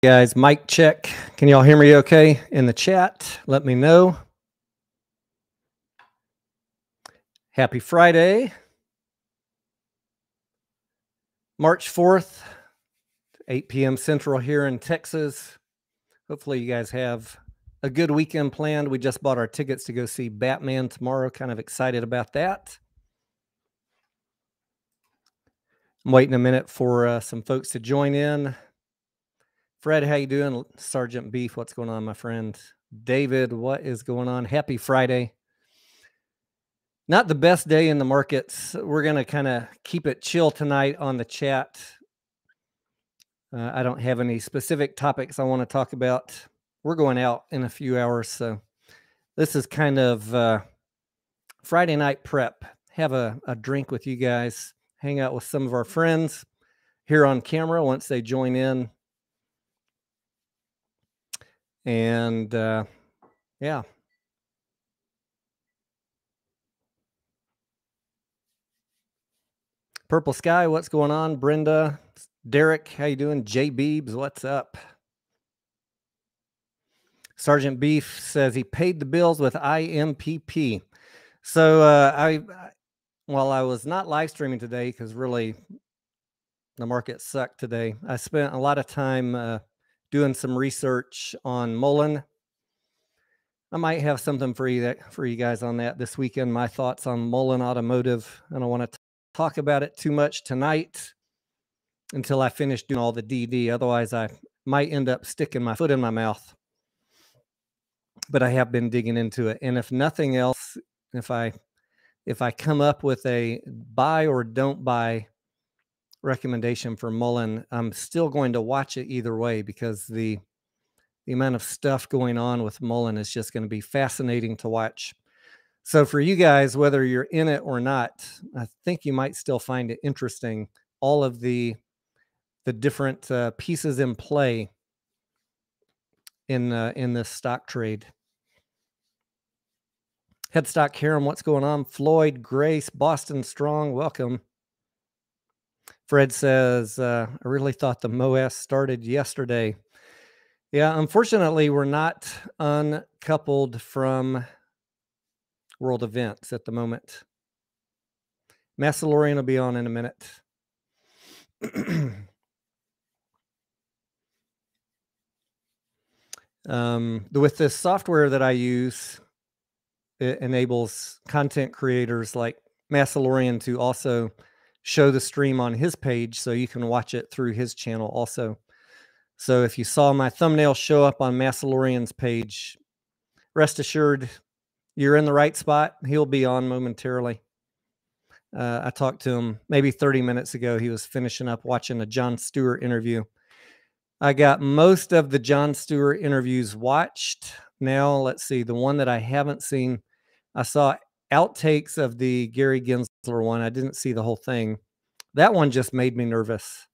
Guys, mic check. Can y'all hear me okay in the chat? Let me know. Happy Friday, March 4th, 8 p.m. Central here in Texas. Hopefully you guys have a good weekend planned. We just bought our tickets to go see Batman tomorrow. Kind of excited about that. I'm waiting a minute for some folks to join in. Fred, how you doing? Sergeant Beef, what's going on, my friend? David, what is going on? Happy Friday. Not the best day in the markets. We're going to kind of keep it chill tonight on the chat. I don't have any specific topics I want to talk about. We're going out in a few hours, so this is kind of Friday night prep. Have a drink with you guys, hang out with some of our friends here on camera once they join in. And yeah. Purple Sky, what's going on? Brenda, Derek, how you doing? J Beebs, what's up? Sergeant Beef says he paid the bills with IMPP. So while I was not live streaming today, because really the market sucked today, I spent a lot of time doing some research on Mullen. I might have something for you guys on that this weekend. My thoughts on Mullen Automotive. I don't want to talk about it too much tonight until I finish doing all the DD. Otherwise, I might end up sticking my foot in my mouth. But I have been digging into it, and if nothing else, if I come up with a buy or don't buy recommendation for Mullen, I'm still going to watch it either way, because the amount of stuff going on with Mullen is just going to be fascinating to watch. So for you guys, whether you're in it or not, I think you might still find it interesting, all of the different pieces in play in this stock trade. Headstock Harem, what's going on? Floyd, Grace, Boston Strong, welcome. Fred says, I really thought the MOAS started yesterday. Yeah, unfortunately, we're not uncoupled from world events at the moment. Massalorian will be on in a minute. With this software that I use, it enables content creators like Massalorian to also show the stream on his page, so you can watch it through his channel also. So if you saw my thumbnail show up on Massalorian's page, rest assured you're in the right spot. He'll be on momentarily. I talked to him maybe 30 minutes ago. He was finishing up watching a Jon Stewart interview. I got most of the Jon Stewart interviews watched. Now, let's see. The one that I haven't seen, I saw outtakes of the Gary Gensler one. I didn't see the whole thing. That one just made me nervous.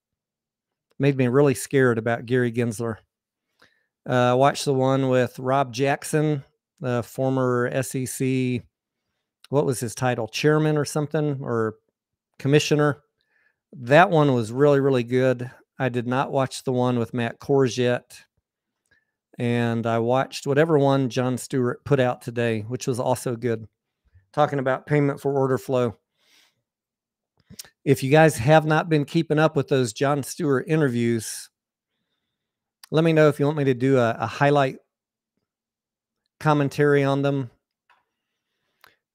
Made me really scared about Gary Gensler. I watched the one with Rob Jackson, the former SEC, what was his title? Chairman or something, or commissioner. That one was really, really good. I did not watch the one with Matt Kors yet. And I watched whatever one Jon Stewart put out today, which was also good. Talking about payment for order flow. If you guys have not been keeping up with those Jon Stewart interviews, let me know if you want me to do a highlight commentary on them.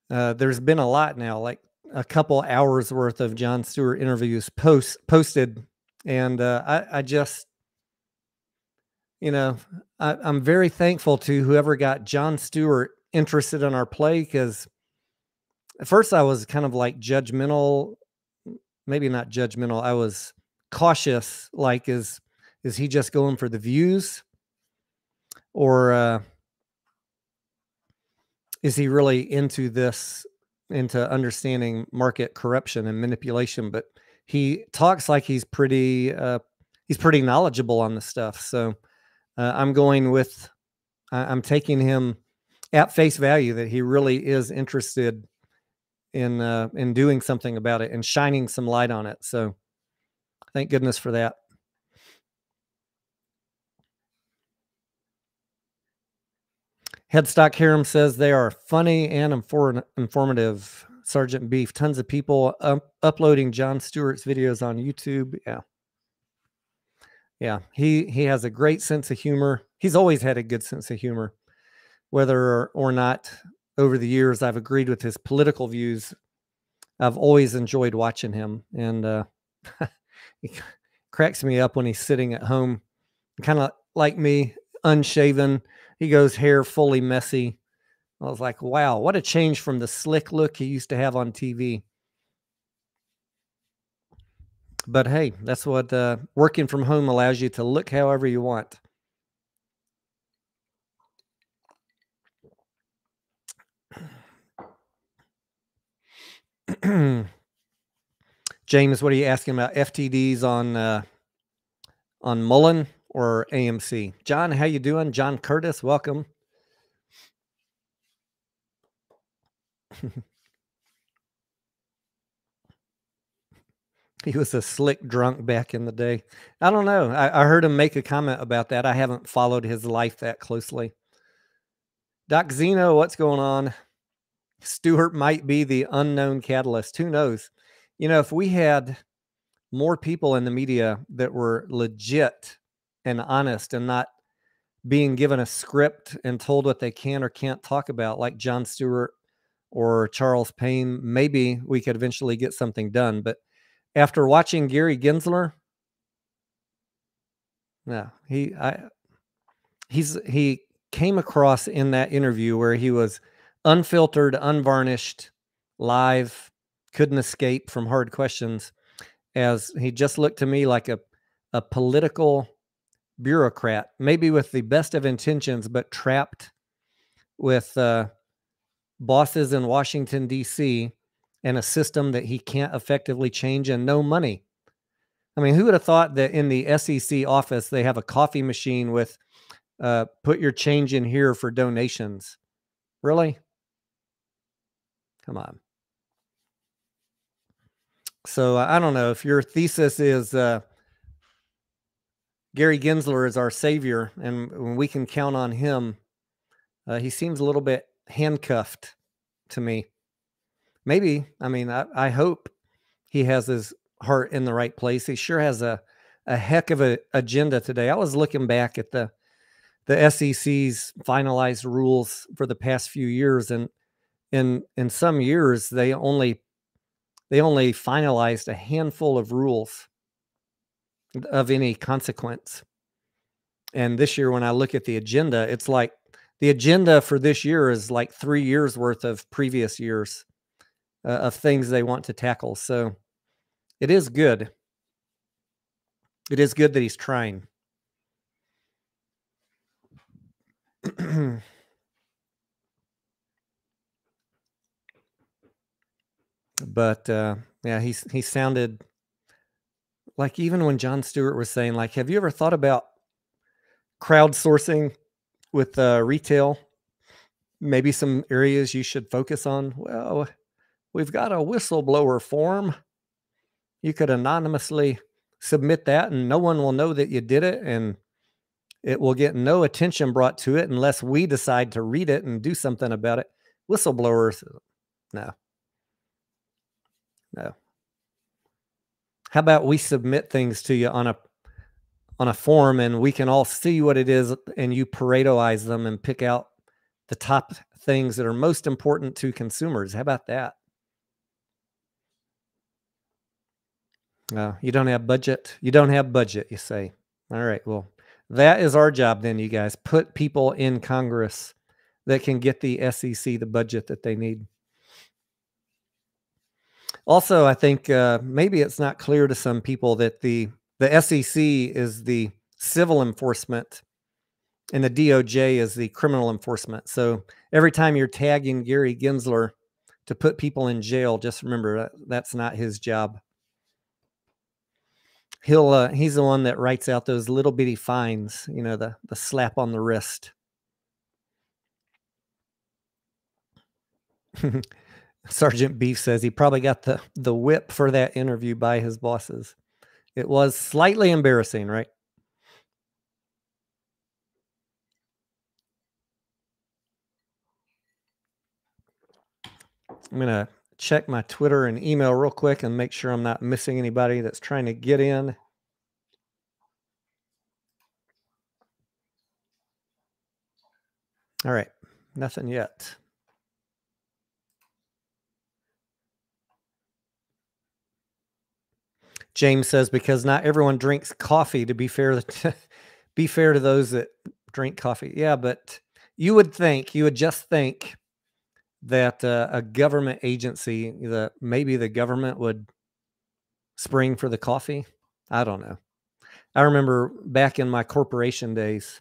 There's been a lot now, like a couple hours worth of Jon Stewart interviews posted. And I just, I'm very thankful to whoever got Jon Stewart interested in our play, because at first I was kind of like judgmental, maybe not judgmental. I was cautious, like, is he just going for the views, or is he really into this, into understanding market corruption and manipulation? But he talks like he's pretty knowledgeable on this stuff. So I'm taking him at face value that he really is interested in doing something about it and shining some light on it. So thank goodness for that. Headstock Harem says they are funny and informative. Sergeant Beef, tons of people uploading Jon Stewart's videos on YouTube. Yeah. Yeah, he has a great sense of humor. He's always had a good sense of humor. Whether or not over the years I've agreed with his political views, I've always enjoyed watching him, and he cracks me up when he's sitting at home, kind of like me, unshaven. He goes hair fully messy. I was like, wow, what a change from the slick look he used to have on TV. But hey, that's what working from home allows you to look however you want. James, what are you asking about? FTDs on Mullen or AMC? John, how you doing? John Curtis, welcome. He was a slick drunk back in the day. I don't know. I heard him make a comment about that. I haven't followed his life that closely. Doc Zeno, what's going on? Stewart might be the unknown catalyst. Who knows? You know, if we had more people in the media that were legit and honest and not being given a script and told what they can or can't talk about, like Jon Stewart or Charles Payne, maybe we could eventually get something done. But after watching Gary Gensler, no, he came across in that interview where he was unfiltered, unvarnished, live, couldn't escape from hard questions, as he just looked to me like a political bureaucrat, maybe with the best of intentions, but trapped with bosses in Washington, D.C., and a system that he can't effectively change and no money. I mean, who would have thought that in the SEC office they have a coffee machine with put your change in here for donations? Really? Come on. So I don't know if your thesis is Gary Gensler is our savior and we can count on him. He seems a little bit handcuffed to me. Maybe. I mean, I hope he has his heart in the right place. He sure has a heck of a agenda today. I was looking back at the SEC's finalized rules for the past few years, and in some years they only finalized a handful of rules of any consequence. And this year, when I look at the agenda, it's like the agenda for this year is like 3 years worth of previous years of things they want to tackle. So it is good. It is good that he's trying. But yeah, he sounded like, even when Jon Stewart was saying, like, have you ever thought about crowdsourcing with retail? Maybe some areas you should focus on. Well, we've got a whistleblower form. You could anonymously submit that and no one will know that you did it, and it will get no attention brought to it unless we decide to read it and do something about it. Whistleblowers, no. No. How about we submit things to you on a form and we can all see what it is and you Paretoize them and pick out the top things that are most important to consumers. How about that? You don't have budget. You don't have budget, you say. All right. Well, that is our job then, you guys. Put people in Congress that can get the SEC the budget that they need. Also, I think maybe it's not clear to some people that the SEC is the civil enforcement and the DOJ is the criminal enforcement. So every time you're tagging Gary Gensler to put people in jail, just remember that's not his job. He's the one that writes out those little bitty fines, you know, the slap on the wrist. Sergeant Beef says he probably got the whip for that interview by his bosses. It was slightly embarrassing, right? I'm going to check my Twitter and email real quick and make sure I'm not missing anybody that's trying to get in. All right, nothing yet. James says, because not everyone drinks coffee, to be fair be fair to those that drink coffee. Yeah, but you would just think that a government agency, maybe the government would spring for the coffee. I don't know. I remember back in my corporation days,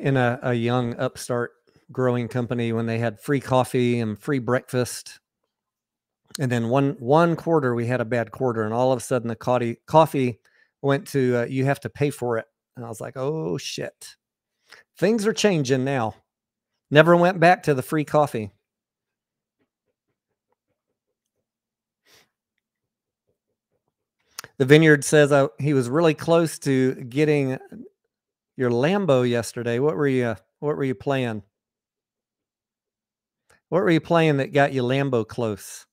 in a young upstart growing company, when they had free coffee and free breakfast. And then one quarter we had a bad quarter, and all of a sudden the coffee went to you have to pay for it. And I was like, oh shit, things are changing now. Never went back to the free coffee. The Vineyard says he was really close to getting your Lambo yesterday. What were you playing? What were you playing that got you Lambo close?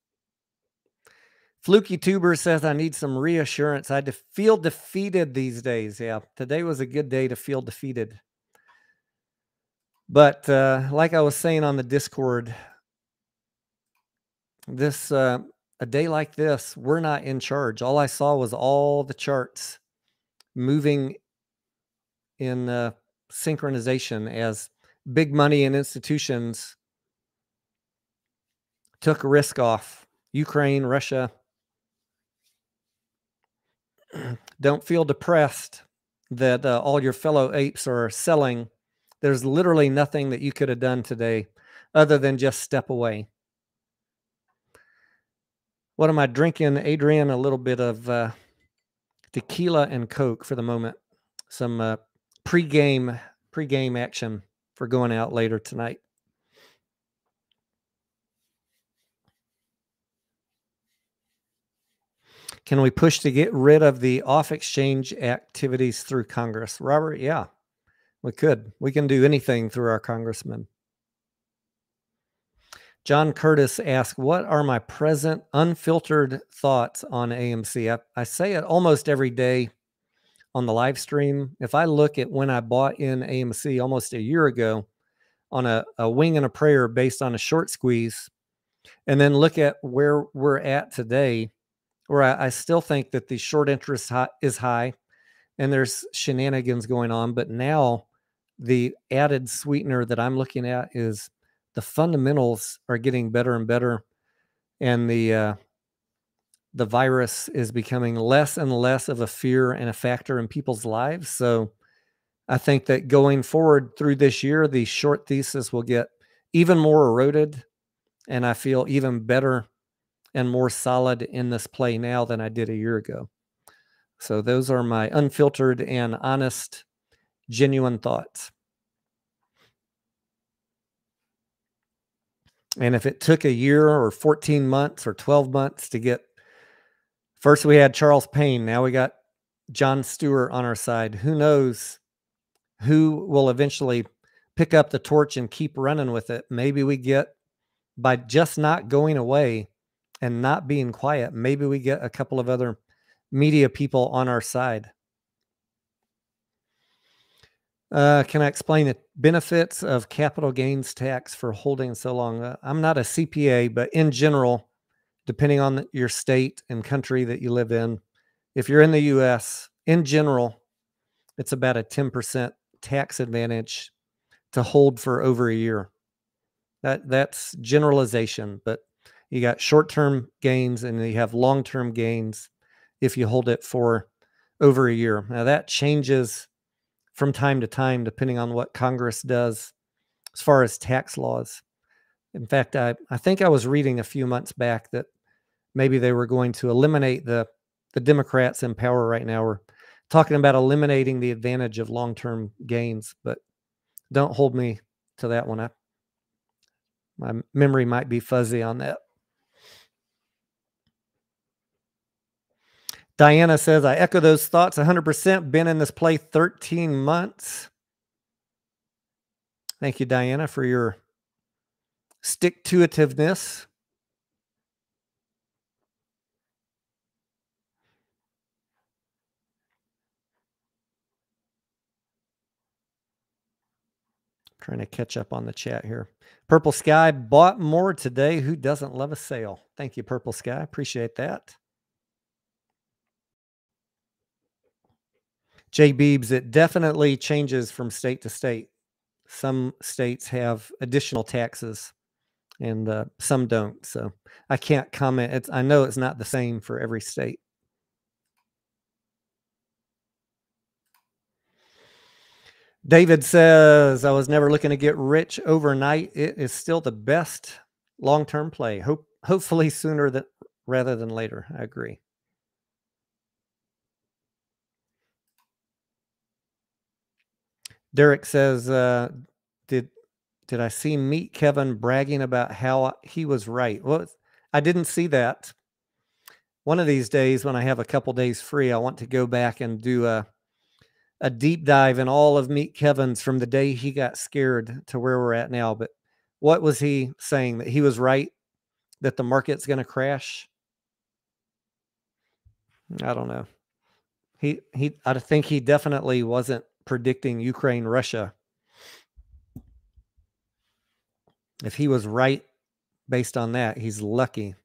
Fluky Tuber says, I need some reassurance. I feel defeated these days. Yeah, today was a good day to feel defeated. But like I was saying on the Discord, a day like this, we're not in charge. All I saw was all the charts moving in synchronization as big money and institutions took risk off. Ukraine, Russia. Don't feel depressed that all your fellow apes are selling. There's literally nothing that you could have done today other than just step away. What am I drinking, Adrian? A little bit of tequila and Coke for the moment. Some pre-game action for going out later tonight. Can we push to get rid of the off-exchange activities through Congress? Robert, yeah, we could. We can do anything through our congressmen. John Curtis asked, what are my present unfiltered thoughts on AMC? I say it almost every day on the live stream. If I look at when I bought in AMC almost a year ago on a wing and a prayer based on a short squeeze, and then look at where we're at today, where I still think that the short interest is high and there's shenanigans going on. But now the added sweetener that I'm looking at is the fundamentals are getting better and better. And the virus is becoming less and less of a fear and a factor in people's lives. So I think that going forward through this year, the short thesis will get even more eroded. And I feel even better and more solid in this play now than I did a year ago. So those are my unfiltered and honest, genuine thoughts. And if it took a year or 14 months or 12 months to get, first we had Charles Payne, now we got Jon Stewart on our side. Who knows who will eventually pick up the torch and keep running with it? Maybe we get, by just not going away and not being quiet, maybe we get a couple of other media people on our side. Can I explain the benefits of capital gains tax for holding so long? I'm not a CPA, but in general, depending on your state and country that you live in, if you're in the US, in general, it's about a 10% tax advantage to hold for over a year. That's generalization, but you got short-term gains and you have long-term gains if you hold it for over a year. Now that changes from time to time, depending on what Congress does as far as tax laws. In fact, I think I was reading a few months back that maybe they were going to eliminate the Democrats in power right now. We're talking about eliminating the advantage of long-term gains, but don't hold me to that one. My memory might be fuzzy on that. Diana says, I echo those thoughts 100%. Been in this play 13 months. Thank you, Diana, for your stick-to-itiveness. Trying to catch up on the chat here. Purple Sky bought more today. Who doesn't love a sale? Thank you, Purple Sky. Appreciate that. Jay Beebs, it definitely changes from state to state. Some states have additional taxes and some don't. So I can't comment. I know it's not the same for every state. David says, I was never looking to get rich overnight. It is still the best long-term play. Hopefully sooner rather than later. I agree. Derek says, did I see Meet Kevin bragging about how he was right? Well, I didn't see that. One of these days when I have a couple days free, I want to go back and do a deep dive in all of Meet Kevin's from the day he got scared to where we're at now. But what was he saying? That he was right? That the market's going to crash? I don't know. I think he definitely wasn't predicting Ukraine, Russia. If he was right based on that, he's lucky.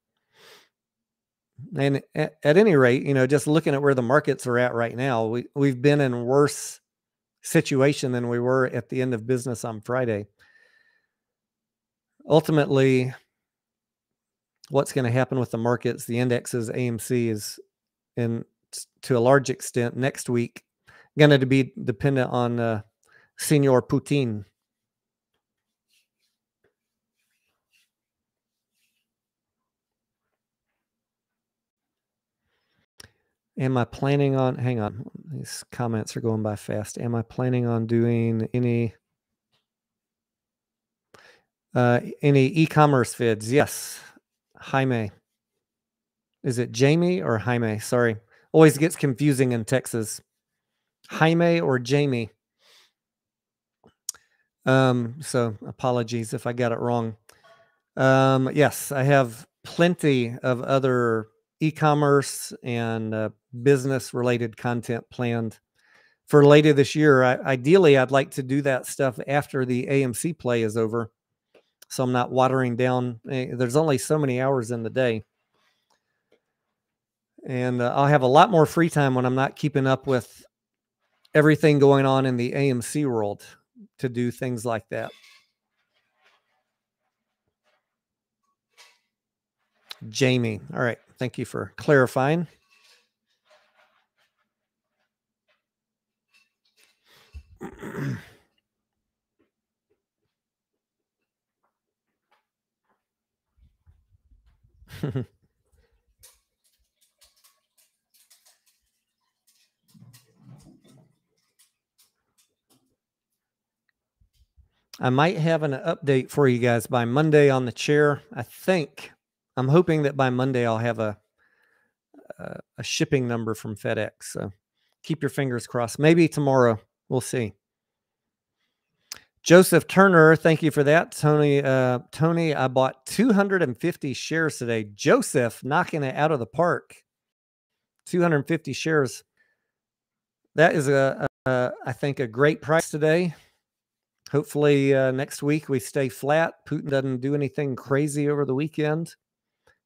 And at any rate, just looking at where the markets are at right now, we've been in worse situation than we were at the end of business on Friday. Ultimately, what's going to happen with the markets, the indexes, AMC is, to a large extent, next week, going to be dependent on Senor Putin. Am I planning on, hang on, these comments are going by fast. Am I planning on doing any e-commerce vids? Yes. Jaime. Is it Jamie or Jaime? Sorry. Always gets confusing in Texas. Jaime or Jamie? So apologies if I got it wrong. Yes, I have plenty of other e-commerce and business-related content planned for later this year. Ideally, I'd like to do that stuff after the AMC play is over, so I'm not watering down. There's only so many hours in the day. And I'll have a lot more free time when I'm not keeping up with everything going on in the AMC world to do things like that. Jamie. All right. Thank you for clarifying. I might have an update for you guys by Monday on the chair. I'm hoping that by Monday I'll have a shipping number from FedEx. So keep your fingers crossed. Maybe tomorrow. We'll see. Joseph Turner, thank you for that. Tony, I bought 250 shares today. Joseph knocking it out of the park. 250 shares. That is I think a great price today. Hopefully next week we stay flat. Putin doesn't do anything crazy over the weekend.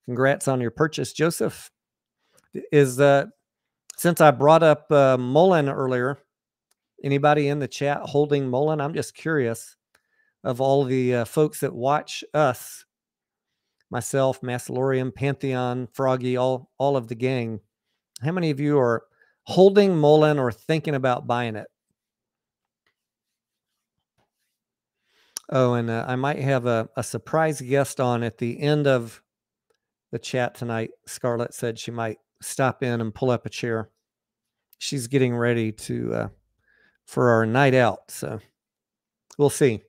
Congrats on your purchase, Joseph. Since I brought up Mullen earlier, anybody in the chat holding Mullen? I'm just curious, of all the folks that watch us, myself, Massalorian, Pantheon, Froggy, all of the gang, how many of you are holding Mullen or thinking about buying it? Oh, and I might have a surprise guest on at the end of the chat tonight. Scarlett said she might stop in and pull up a chair. She's getting ready for our night out, so we'll see.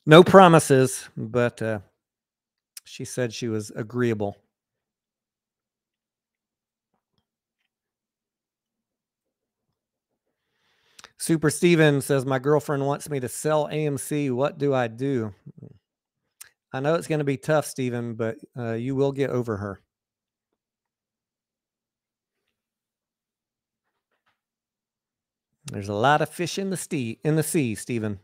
No promises, but she said she was agreeable. Super Steven says, my girlfriend wants me to sell AMC. What do I do? I know it's going to be tough, Steven, but you will get over her. There's a lot of fish in the sea, Steven.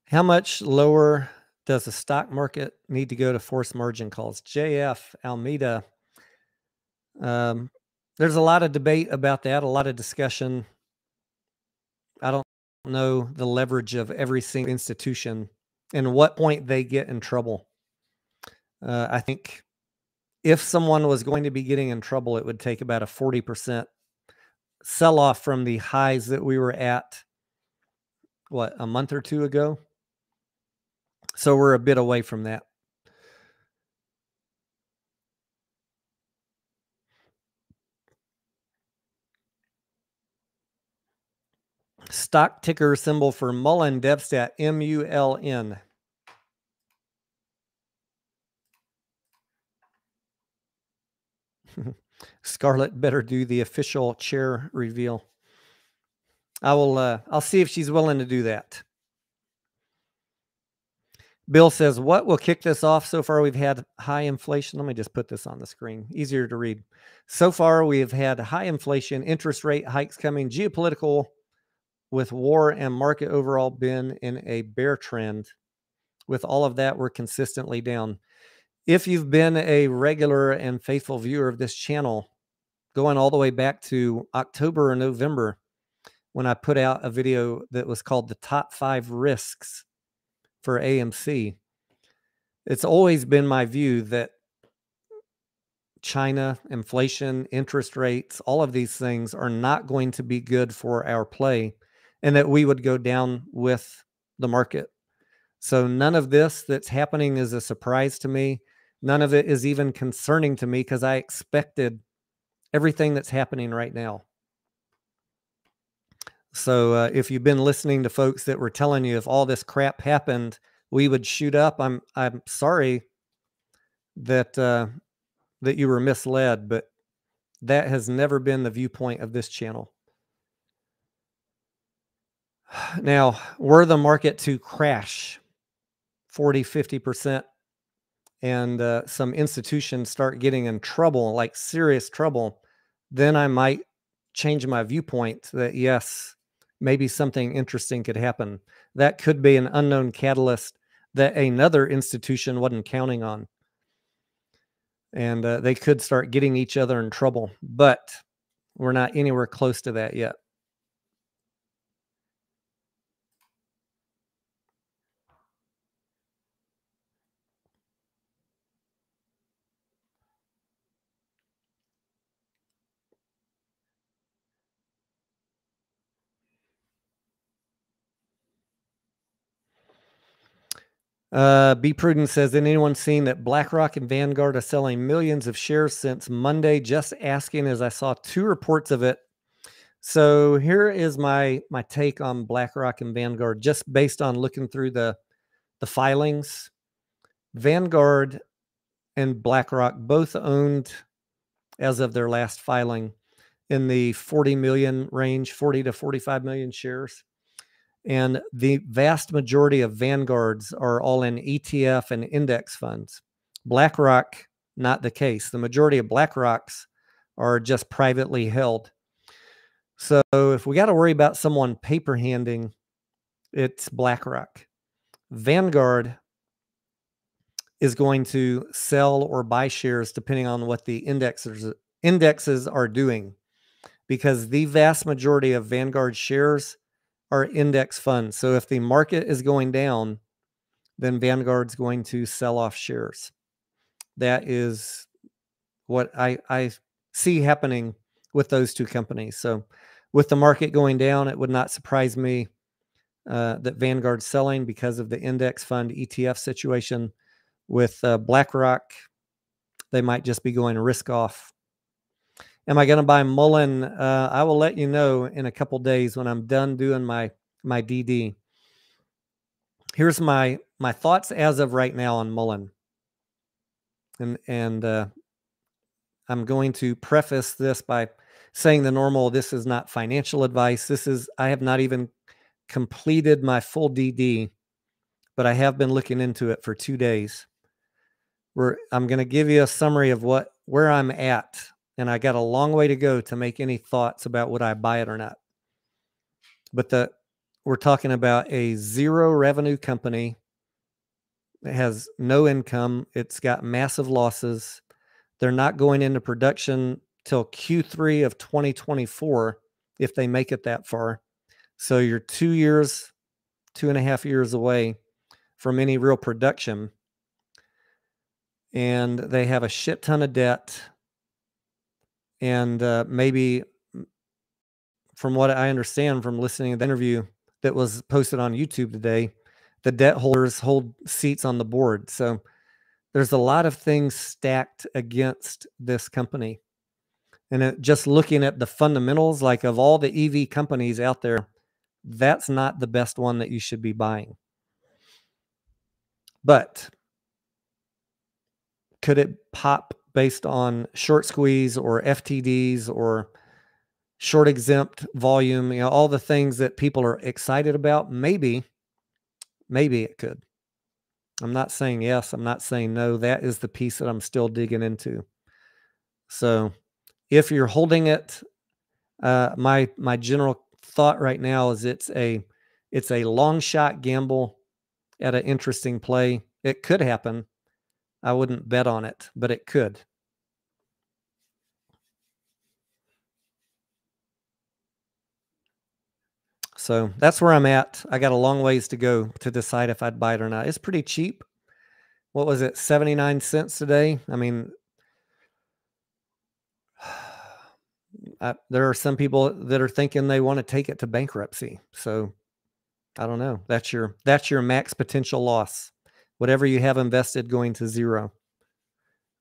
How much lower does the stock market need to go to force margin calls? JF Almeida. There's a lot of debate about that, a lot of discussion. I don't know the leverage of every single institution and what point they get in trouble. I think if someone was going to be getting in trouble, it would take about a 40% sell off from the highs that we were at, a month or two ago. So we're a bit away from that. Stock ticker symbol for Mullen Devstat, MULN. Scarlett better do the official chair reveal. I'll see if she's willing to do that. Bill says, what will kick this off? So far, we've had high inflation. Let me just put this on the screen. Easier to read. So far, we have had high inflation, interest rate hikes coming, geopolitical, with war and market overall been in a bear trend. With all of that, we're consistently down. If you've been a regular and faithful viewer of this channel, going all the way back to October or November, when I put out a video that was called the top 5 risks for AMC, it's always been my view that China, inflation, interest rates, all of these things are not going to be good for our play, and that we would go down with the market. So none of this that's happening is a surprise to me. None of it is even concerning to me because I expected everything that's happening right now. So if you've been listening to folks that were telling you if all this crap happened, we would shoot up, I'm sorry that that you were misled, but that has never been the viewpoint of this channel. Now, were the market to crash 40, 50%, and some institutions start getting in trouble, like serious trouble, then I might change my viewpoint that yes, maybe something interesting could happen. That could be an unknown catalyst that another institution wasn't counting on. And they could start getting each other in trouble, but we're not anywhere close to that yet. Be Prudent says, has anyone seen that BlackRock and Vanguard are selling millions of shares since Monday? Just asking, as I saw 2 reports of it. So here is my take on BlackRock and Vanguard, just based on looking through the filings. Vanguard and BlackRock both owned, as of their last filing, in the 40 million range, 40 to 45 million shares. And the vast majority of Vanguards are all in ETF and index funds. BlackRock, not the case. The majority of BlackRocks are just privately held. So if we got to worry about someone paper handing, it's BlackRock. Vanguard is going to sell or buy shares depending on what the indexes are doing, because the vast majority of Vanguard shares are index funds. So if the market is going down, then Vanguard's going to sell off shares. That is what I see happening with those 2 companies. So with the market going down, it would not surprise me that Vanguard's selling because of the index fund ETF situation. With BlackRock, they might just be going risk off. Am I going to buy Mullen? I will let you know in a couple days when I'm done doing my DD. Here's my thoughts as of right now on Mullen. And I'm going to preface this by saying the normal, this is not financial advice. I have not even completed my full DD, but I have been looking into it for 2 days. I'm going to give you a summary of where I'm at, and I got a long way to go to make any thoughts about would I buy it or not. But we're talking about a zero revenue company. It has no income. It's got massive losses. They're not going into production till Q3 of 2024 if they make it that far. So you're 2.5 years away from any real production. And they have a shit ton of debt. And maybe, from what I understand from listening to the interview that was posted on YouTube today, the debt holders hold seats on the board. So there's a lot of things stacked against this company. And just looking at the fundamentals, like of all the EV companies out there, that's not the best one that you should be buying. But could it pop based on short squeeze or FTDs or short exempt volume, all the things that people are excited about? Maybe it could. I'm not saying yes. I'm not saying no. That is the piece that I'm still digging into. So if you're holding it, my general thought right now is it's a long shot gamble at an interesting play. It could happen. I wouldn't bet on it, but it could. So that's where I'm at. I got a long ways to go to decide if I'd buy it or not. It's pretty cheap. What was it? 79 cents today. I mean, there are some people that are thinking they want to take it to bankruptcy. So I don't know. That's your max potential loss. Whatever you have invested going to zero.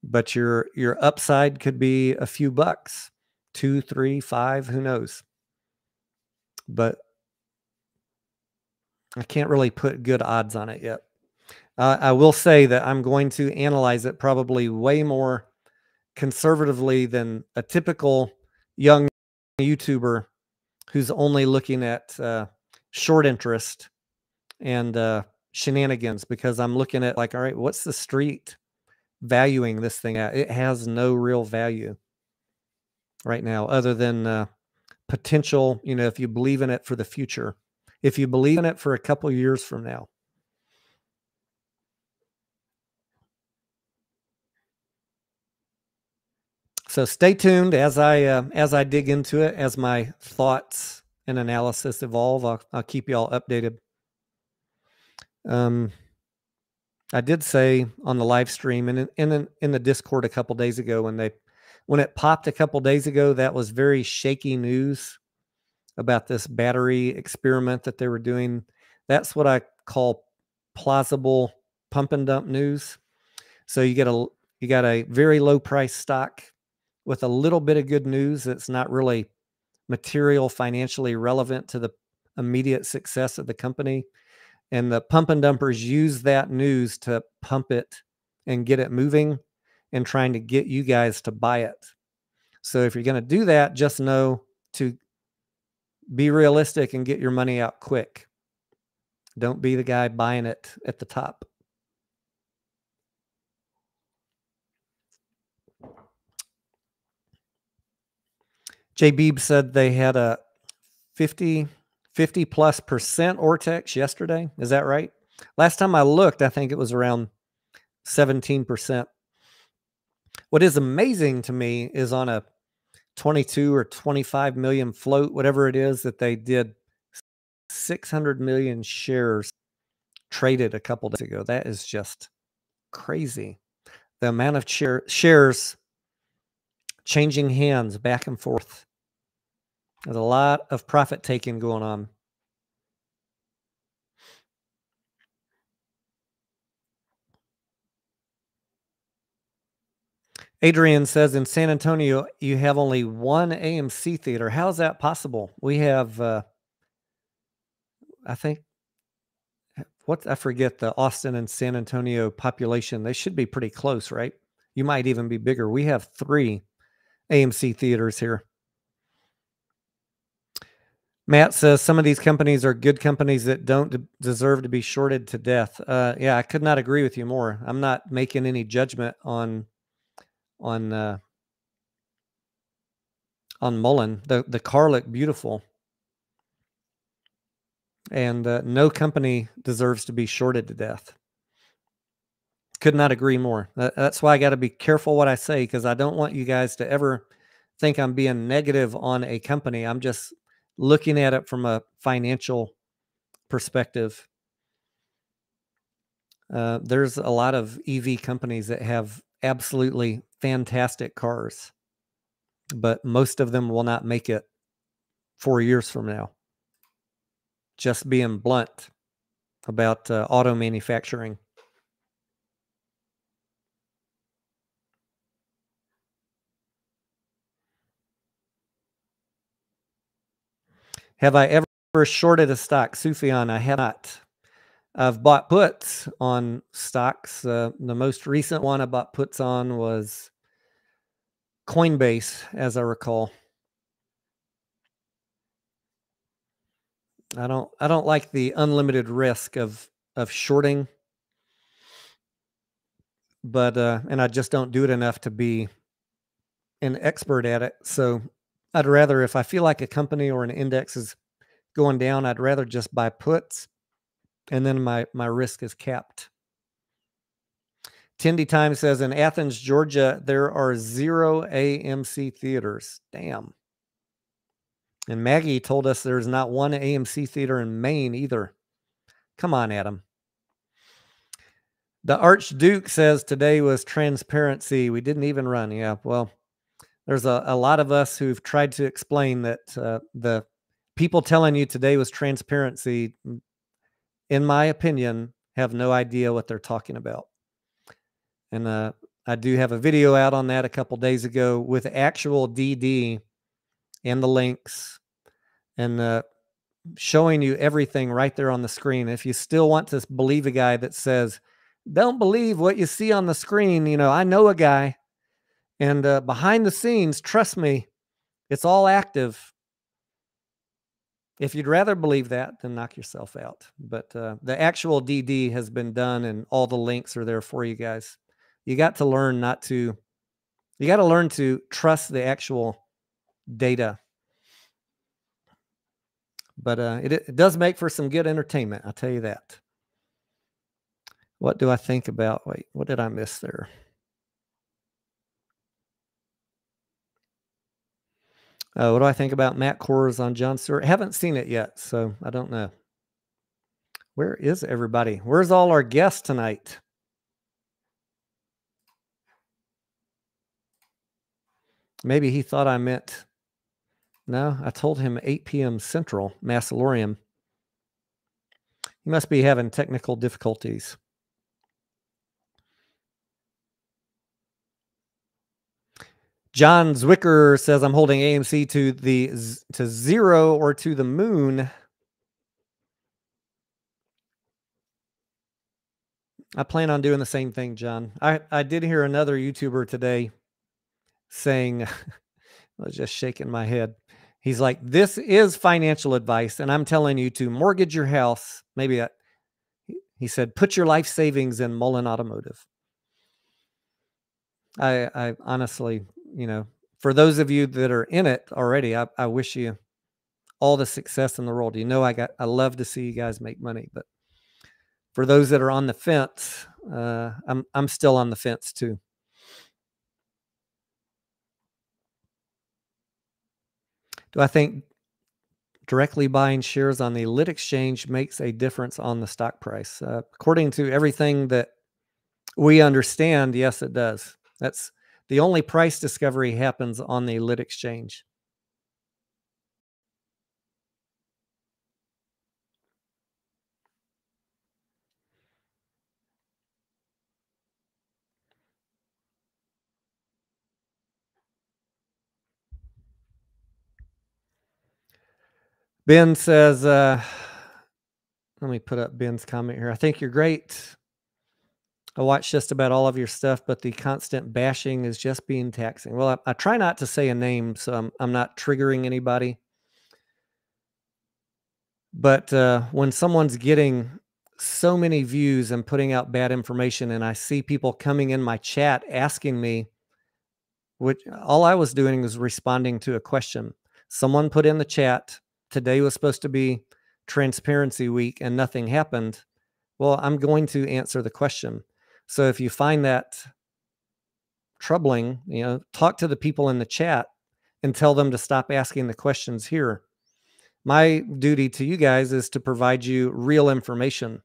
But your upside could be a few bucks, 2, 3, 5, who knows? But I can't really put good odds on it yet. I will say that I'm going to analyze it probably way more conservatively than a typical young YouTuber who's only looking at short interest and shenanigans, because I'm looking at like, all right, what's the street valuing this thing at? It has no real value right now other than potential, if you believe in it for the future, if you believe in it for a couple years from now. So stay tuned as I dig into it, as my thoughts and analysis evolve. I'll keep you all updated. I did say on the live stream and in the Discord a couple days ago, when it popped a couple days ago, that was very shaky news about this battery experiment that they were doing. That's what I call plausible pump and dump news. So you got a very low price stock with a little bit of good news that's not really material, financially relevant to the immediate success of the company. And the pump and dumpers use that news to pump it and get it moving and trying to get you guys to buy it. So if you're going to do that, just know to be realistic and get your money out quick. Don't be the guy buying it at the top. Jay Beeb said they had a 50+ percent Ortex yesterday. Is that right? Last time I looked, I think it was around 17%. What is amazing to me is on a 22 or 25 million float, whatever it is, that they did 600 million shares traded a couple days ago. That is just crazy. The amount of shares changing hands back and forth. There's a lot of profit taking going on. Adrian says in San Antonio, you have only one AMC theater. How is that possible? We have, I think, I forget the Austin and San Antonio population. They should be pretty close, right? You might even be bigger. We have 3 AMC theaters here. Matt says some of these companies are good companies that don't deserve to be shorted to death. Yeah, I could not agree with you more. I'm not making any judgment on Mullen. The car looked beautiful, and no company deserves to be shorted to death. Could not agree more. That's why I got to be careful what I say, because I don't want you guys to ever think I'm being negative on a company. I'm just looking at it from a financial perspective. There's a lot of EV companies that have absolutely fantastic cars, but most of them will not make it 4 years from now. Just being blunt about auto manufacturing. Have I ever shorted a stock? Sufyan, I have not. I've bought puts on stocks. The most recent one I bought puts on was Coinbase, as I recall. I don't like the unlimited risk of shorting, but and I just don't do it enough to be an expert at it. So I'd rather, if I feel like a company or an index is going down, I'd rather just buy puts, and then my risk is capped. Tindy Time says in Athens, Georgia, there are 0 AMC theaters. Damn. And Maggie told us there's not one AMC theater in Maine either. Come on, Adam. The Archduke says today was transparency. We didn't even run. Yeah, well, there's a lot of us who've tried to explain that the people telling you today was transparency, in my opinion, have no idea what they're talking about. And I do have a video out on that a couple days ago with actual DD and the links and showing you everything right there on the screen. If you still want to believe a guy that says, don't believe what you see on the screen, I know a guy, and behind the scenes, trust me, it's all active. If you'd rather believe that, then knock yourself out. But the actual DD has been done, and all the links are there for you guys. You got to learn you got to learn to trust the actual data. But it does make for some good entertainment, I'll tell you that. What do I think about? Wait, what did I miss there? What do I think about Matt Kors on Jon Stewart? Haven't seen it yet, so I don't know. Where is everybody? Where's all our guests tonight? Maybe he thought I meant... No, I told him 8 p.m. Central, Massalorium. He must be having technical difficulties. John Zwicker says I'm holding AMC to 0 or to the moon. I plan on doing the same thing, John. I did hear another YouTuber today saying, I was just shaking my head. He's like, this is financial advice, and I'm telling you to mortgage your house. Maybe he said, put your life savings in Mullen Automotive. I honestly, for those of you that are in it already, I wish you all the success in the world. I love to see you guys make money, but for those that are on the fence, I'm still on the fence too. Do I think directly buying shares on the lit exchange makes a difference on the stock price? According to everything that we understand, yes, it does. That's the only price discovery happens on the lit exchange. Ben says, let me put up Ben's comment here. I think you're great. I watch just about all of your stuff, but the constant bashing is just being taxing. Well, I try not to say a name, so I'm not triggering anybody. But when someone's getting so many views and putting out bad information, and I see people coming in my chat asking me, which all I was doing was responding to a question. Someone put in the chat, today was supposed to be Transparency Week and nothing happened. Well, I'm going to answer the question. So if you find that troubling, talk to the people in the chat and tell them to stop asking the questions here. My duty to you guys is to provide you real information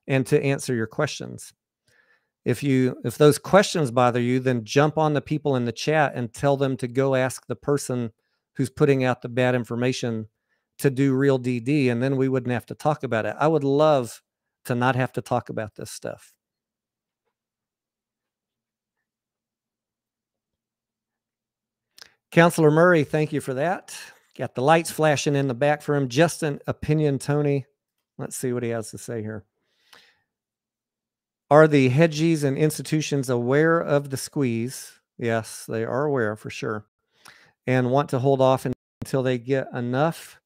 and to answer your questions. If those questions bother you, then jump on the people in the chat and tell them to go ask the person who's putting out the bad information to do real DD, and then we wouldn't have to talk about it. I would love to not have to talk about this stuff. Counselor Murray, thank you for that. Got the lights flashing in the back for him. Just an opinion, Tony. Let's see what he has to say here. Are the hedgies and institutions aware of the squeeze? Yes, they are aware for sure. And want to hold off until they get enough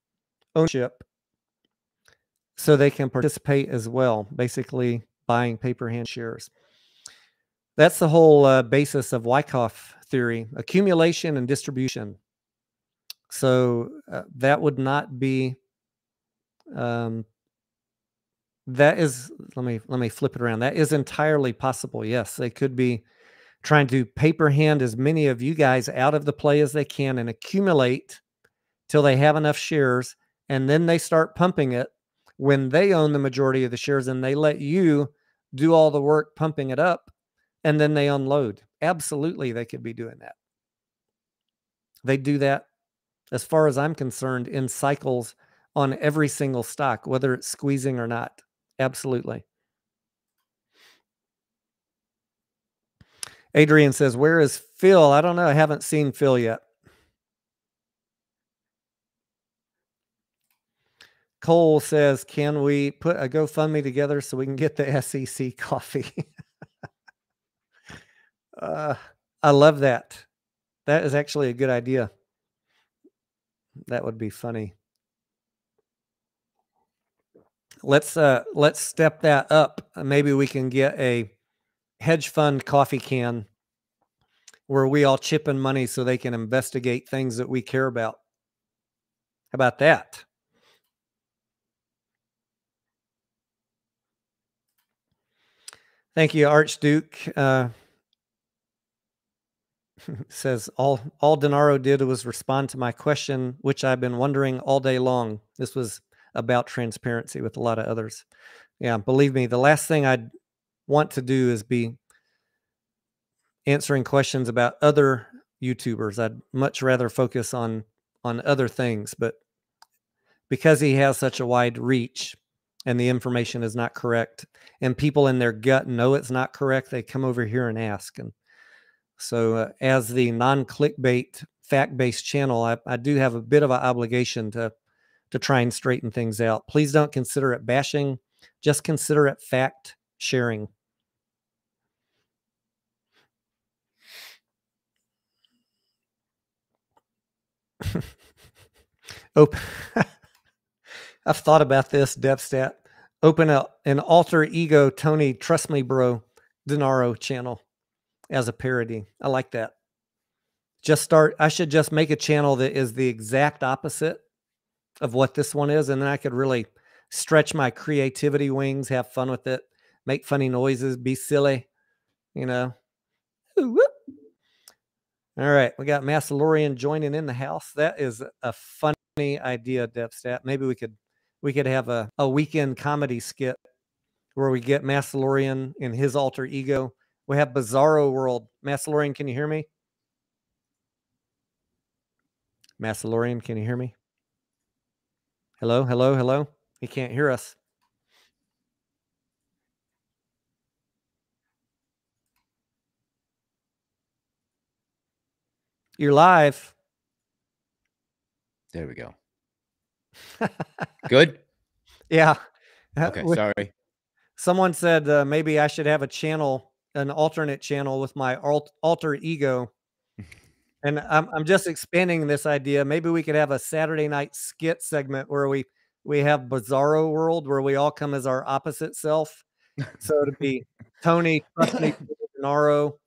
ownership so they can participate as well, basically buying paper hand shares. That's the whole basis of Wyckoff theory, accumulation and distribution. So that would not be, that is, let me flip it around. That is entirely possible. Yes, they could be trying to paper hand as many of you guys out of the play as they can and accumulate till they have enough shares. And then they start pumping it when they own the majority of the shares, and they let you do all the work pumping it up, and then they unload. Absolutely, they could be doing that. They do that, as far as I'm concerned, in cycles on every single stock, whether it's squeezing or not. Absolutely. Adrian says, where is Phil? I don't know. I haven't seen Phil yet. Cole says, can we put a GoFundMe together so we can get the SEC coffee? I love that. That is actually a good idea. That would be funny. Let's step that up. Maybe we can get a hedge fund coffee can where we all chip in money so they can investigate things that we care about. How about that? Thank you, Archduke. Says all Denaro did was respond to my question, which I've been wondering all day long. This was about transparency with a lot of others. Yeah, believe me, the last thing I'd want to do is be answering questions about other YouTubers. I'd much rather focus on other things, but because he has such a wide reach and the information is not correct and people in their gut know it's not correct, they come over here and ask. And so as the non-clickbait fact-based channel, I do have a bit of an obligation to try and straighten things out. Please don't consider it bashing. Just consider it fact sharing. Open. I've thought about this, DevStat. Open an alter ego Tony Trust Me Bro Denaro channel as a parody. I like that. I should just make a channel that is the exact opposite of what this one is, and then I could really stretch my creativity wings, have fun with it, make funny noises, be silly, All right, we got Massalorian joining in the house. That is a funny idea, DevStat. Maybe we could have a weekend comedy skit where we get Massalorian in his alter ego. We have Bizarro World. Massalorian, can you hear me? Massalorian, can you hear me? Hello, hello, hello. He can't hear us. You're live. There we go. Good? Yeah. Okay, sorry. someone said maybe I should have a channel, an alternate channel with my alter ego. And I'm just expanding this idea. Maybe we could have a Saturday night skit segment where we have Bizarro World where we all come as our opposite self. So to be Tony, trust me, Gennaro,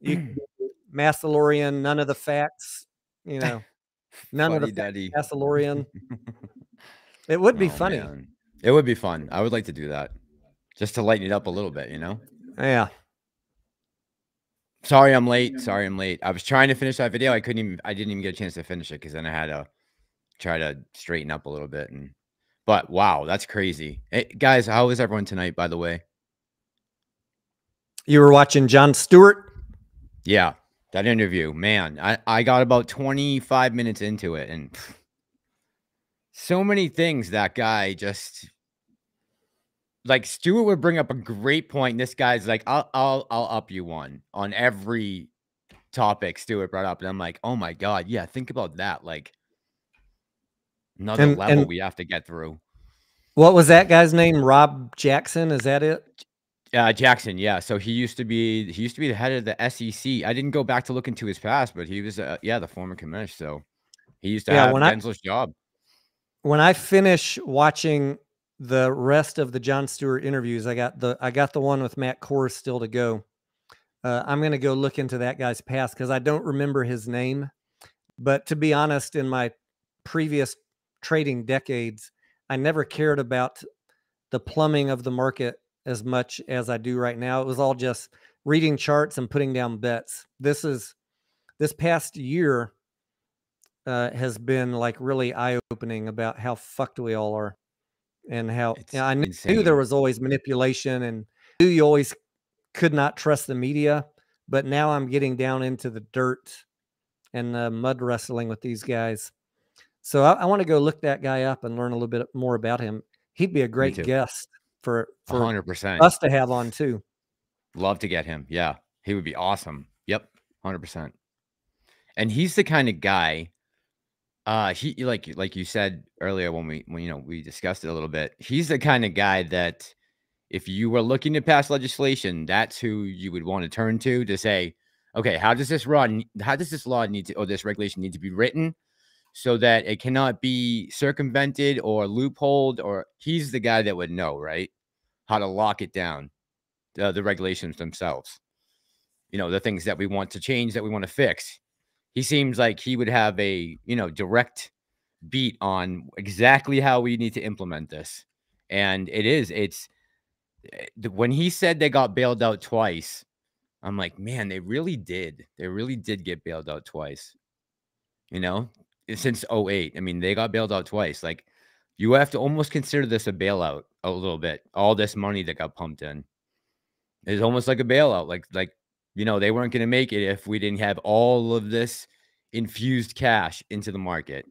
you can be Massalorian, none of the facts, you know, none of the Funny facts, Daddy. Massalorian. It would be Oh funny. man, it would be fun. I would like to do that, just to lighten it up a little bit, you know. Yeah. Sorry, I'm late. Sorry, I'm late. I was trying to finish that video. I didn't even get a chance to finish it because then I had to try to straighten up a little bit. But wow, that's crazy. Hey, guys, how is everyone tonight? By the way, You were watching Jon Stewart? yeah, that interview, man. I got about 25 minutes into it, and so many things that guy just like Stewart would bring up a great point. This guy's like, I'll up you one on every topic Stewart brought up, and I'm like, oh my god, yeah, think about that, like another level And we have to get through. what was that guy's name? Rob Jackson? Is that it? Jackson, yeah. So he used to be the head of the SEC. I didn't go back to look into his past, but he was the former commish. So he used to Yeah, have Gensel's job. When I finish watching the rest of the Jon Stewart interviews, I got the one with Matt Kors still to go. I'm going to go look into that guy's past because I don't remember his name. But to be honest, in my previous trading decades, I never cared about the plumbing of the market as much as I do right now. It was all just reading charts and putting down bets. This past year has been like really eye-opening about how fucked we all are, and how I knew there was always manipulation, and knew you always could not trust the media. But now I'm getting down into the dirt and mud wrestling with these guys. So I want to go look that guy up and learn a little bit more about him. He'd be a great guest for 100% us to have on too. Love to get him. Yeah, he would be awesome. Yep, 100%. And he's the kind of guy. He like you said earlier when we discussed it a little bit. He's the kind of guy that if you were looking to pass legislation, that's who you would want to turn to say, okay, how does this law need to, or this regulation need to be written so that it cannot be circumvented or loopholed? Or he's the guy that would know, right, how to lock it down, the regulations themselves, the things that we want to change, that we want to fix. He seems like he would have a, direct beat on exactly how we need to implement this. And it's when he said they got bailed out twice, I'm like, man, they really did. They really did get bailed out twice. Since 08. I mean, they got bailed out twice. Like, you have to almost consider this a bailout a little bit. All this money that got pumped in is almost like a bailout. Like, they weren't going to make it if we didn't have all of this infused cash into the market,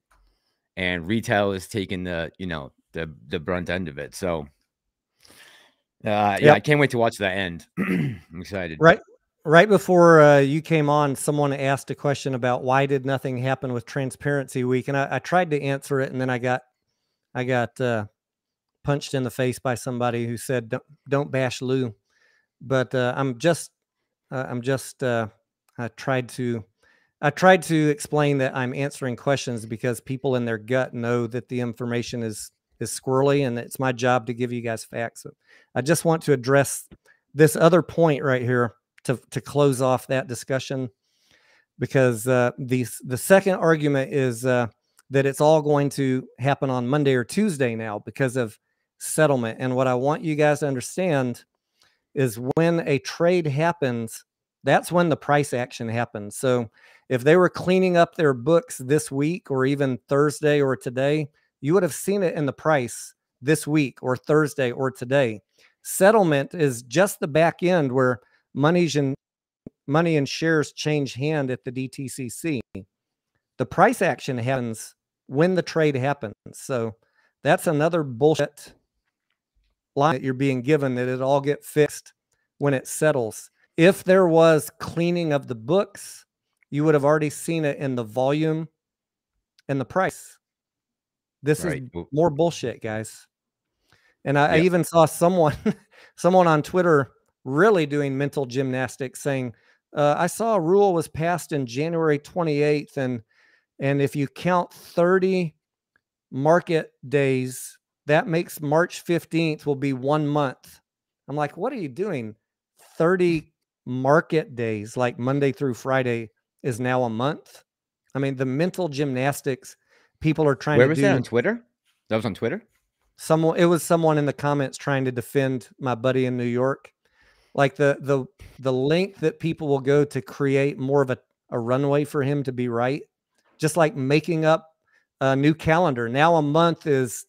and retail is taking the brunt end of it. So, I can't wait to watch that end. I'm excited. Right before you came on, someone asked a question about why did nothing happen with Transparency Week, and I tried to answer it, and then I got punched in the face by somebody who said, "Don't bash Lou." But I tried to explain that I'm answering questions because people in their gut know that the information is squirrely, and it's my job to give you guys facts. So I just want to address this other point right here to close off that discussion, because the second argument is that it's all going to happen on Monday or Tuesday now because of settlement. And what I want you guys to understand is when a trade happens, that's when the price action happens. So if they were cleaning up their books this week or even Thursday or today, you would have seen it in the price this week or Thursday or today. Settlement is just the back end where money and shares change hand at the DTCC. The price action happens when the trade happens. So that's another bullshit line that you're being given, that it all get fixed when it settles. If there was cleaning of the books, you would have already seen it in the volume and the price. This is more bullshit, guys. And I even saw someone someone on Twitter really doing mental gymnastics saying, I saw a rule was passed in January 28th, and if you count 30 market days, that makes March 15th will be 1 month. I'm like, what are you doing? 30 market days, like Monday through Friday, is now a month. I mean, the mental gymnastics people are trying Where to was do. that on Twitter? That was on Twitter? It was someone in the comments trying to defend my buddy in New York. Like the length that people will go to create more of a runway for him to be right. Just like making up a new calendar. Now a month is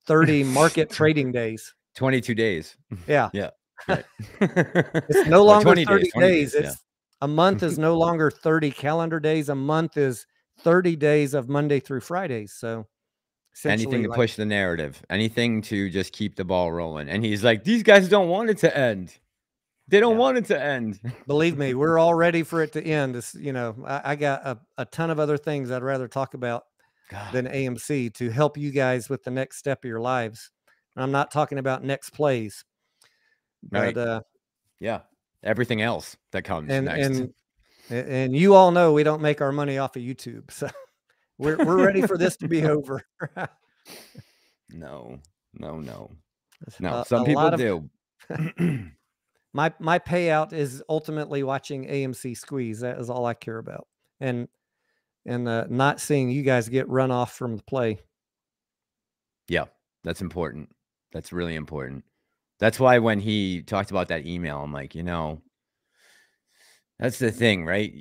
30 market trading days. 22 days. Yeah. Yeah. Right. It's no longer 20 30 days. yeah. It's a month is no longer 30 calendar days. A month is 30 days of Monday through Fridays. So Anything to like, push the narrative, anything to just keep the ball rolling. And he's like, these guys don't want it to end. They don't want it to end. Believe me, we're all ready for it to end. It's, I got a ton of other things I'd rather talk about than AMC to help you guys with the next step of your lives. And I'm not talking about next plays, but right. Yeah, everything else that comes next. And you all know we don't make our money off of YouTube, so we're ready for this to be over. No. Some people do. My payout is ultimately watching AMC squeeze. That is all I care about, and not seeing you guys get run off from the play. Yeah, that's important. That's really important. That's why when he talked about that email, I'm like, that's the thing, right?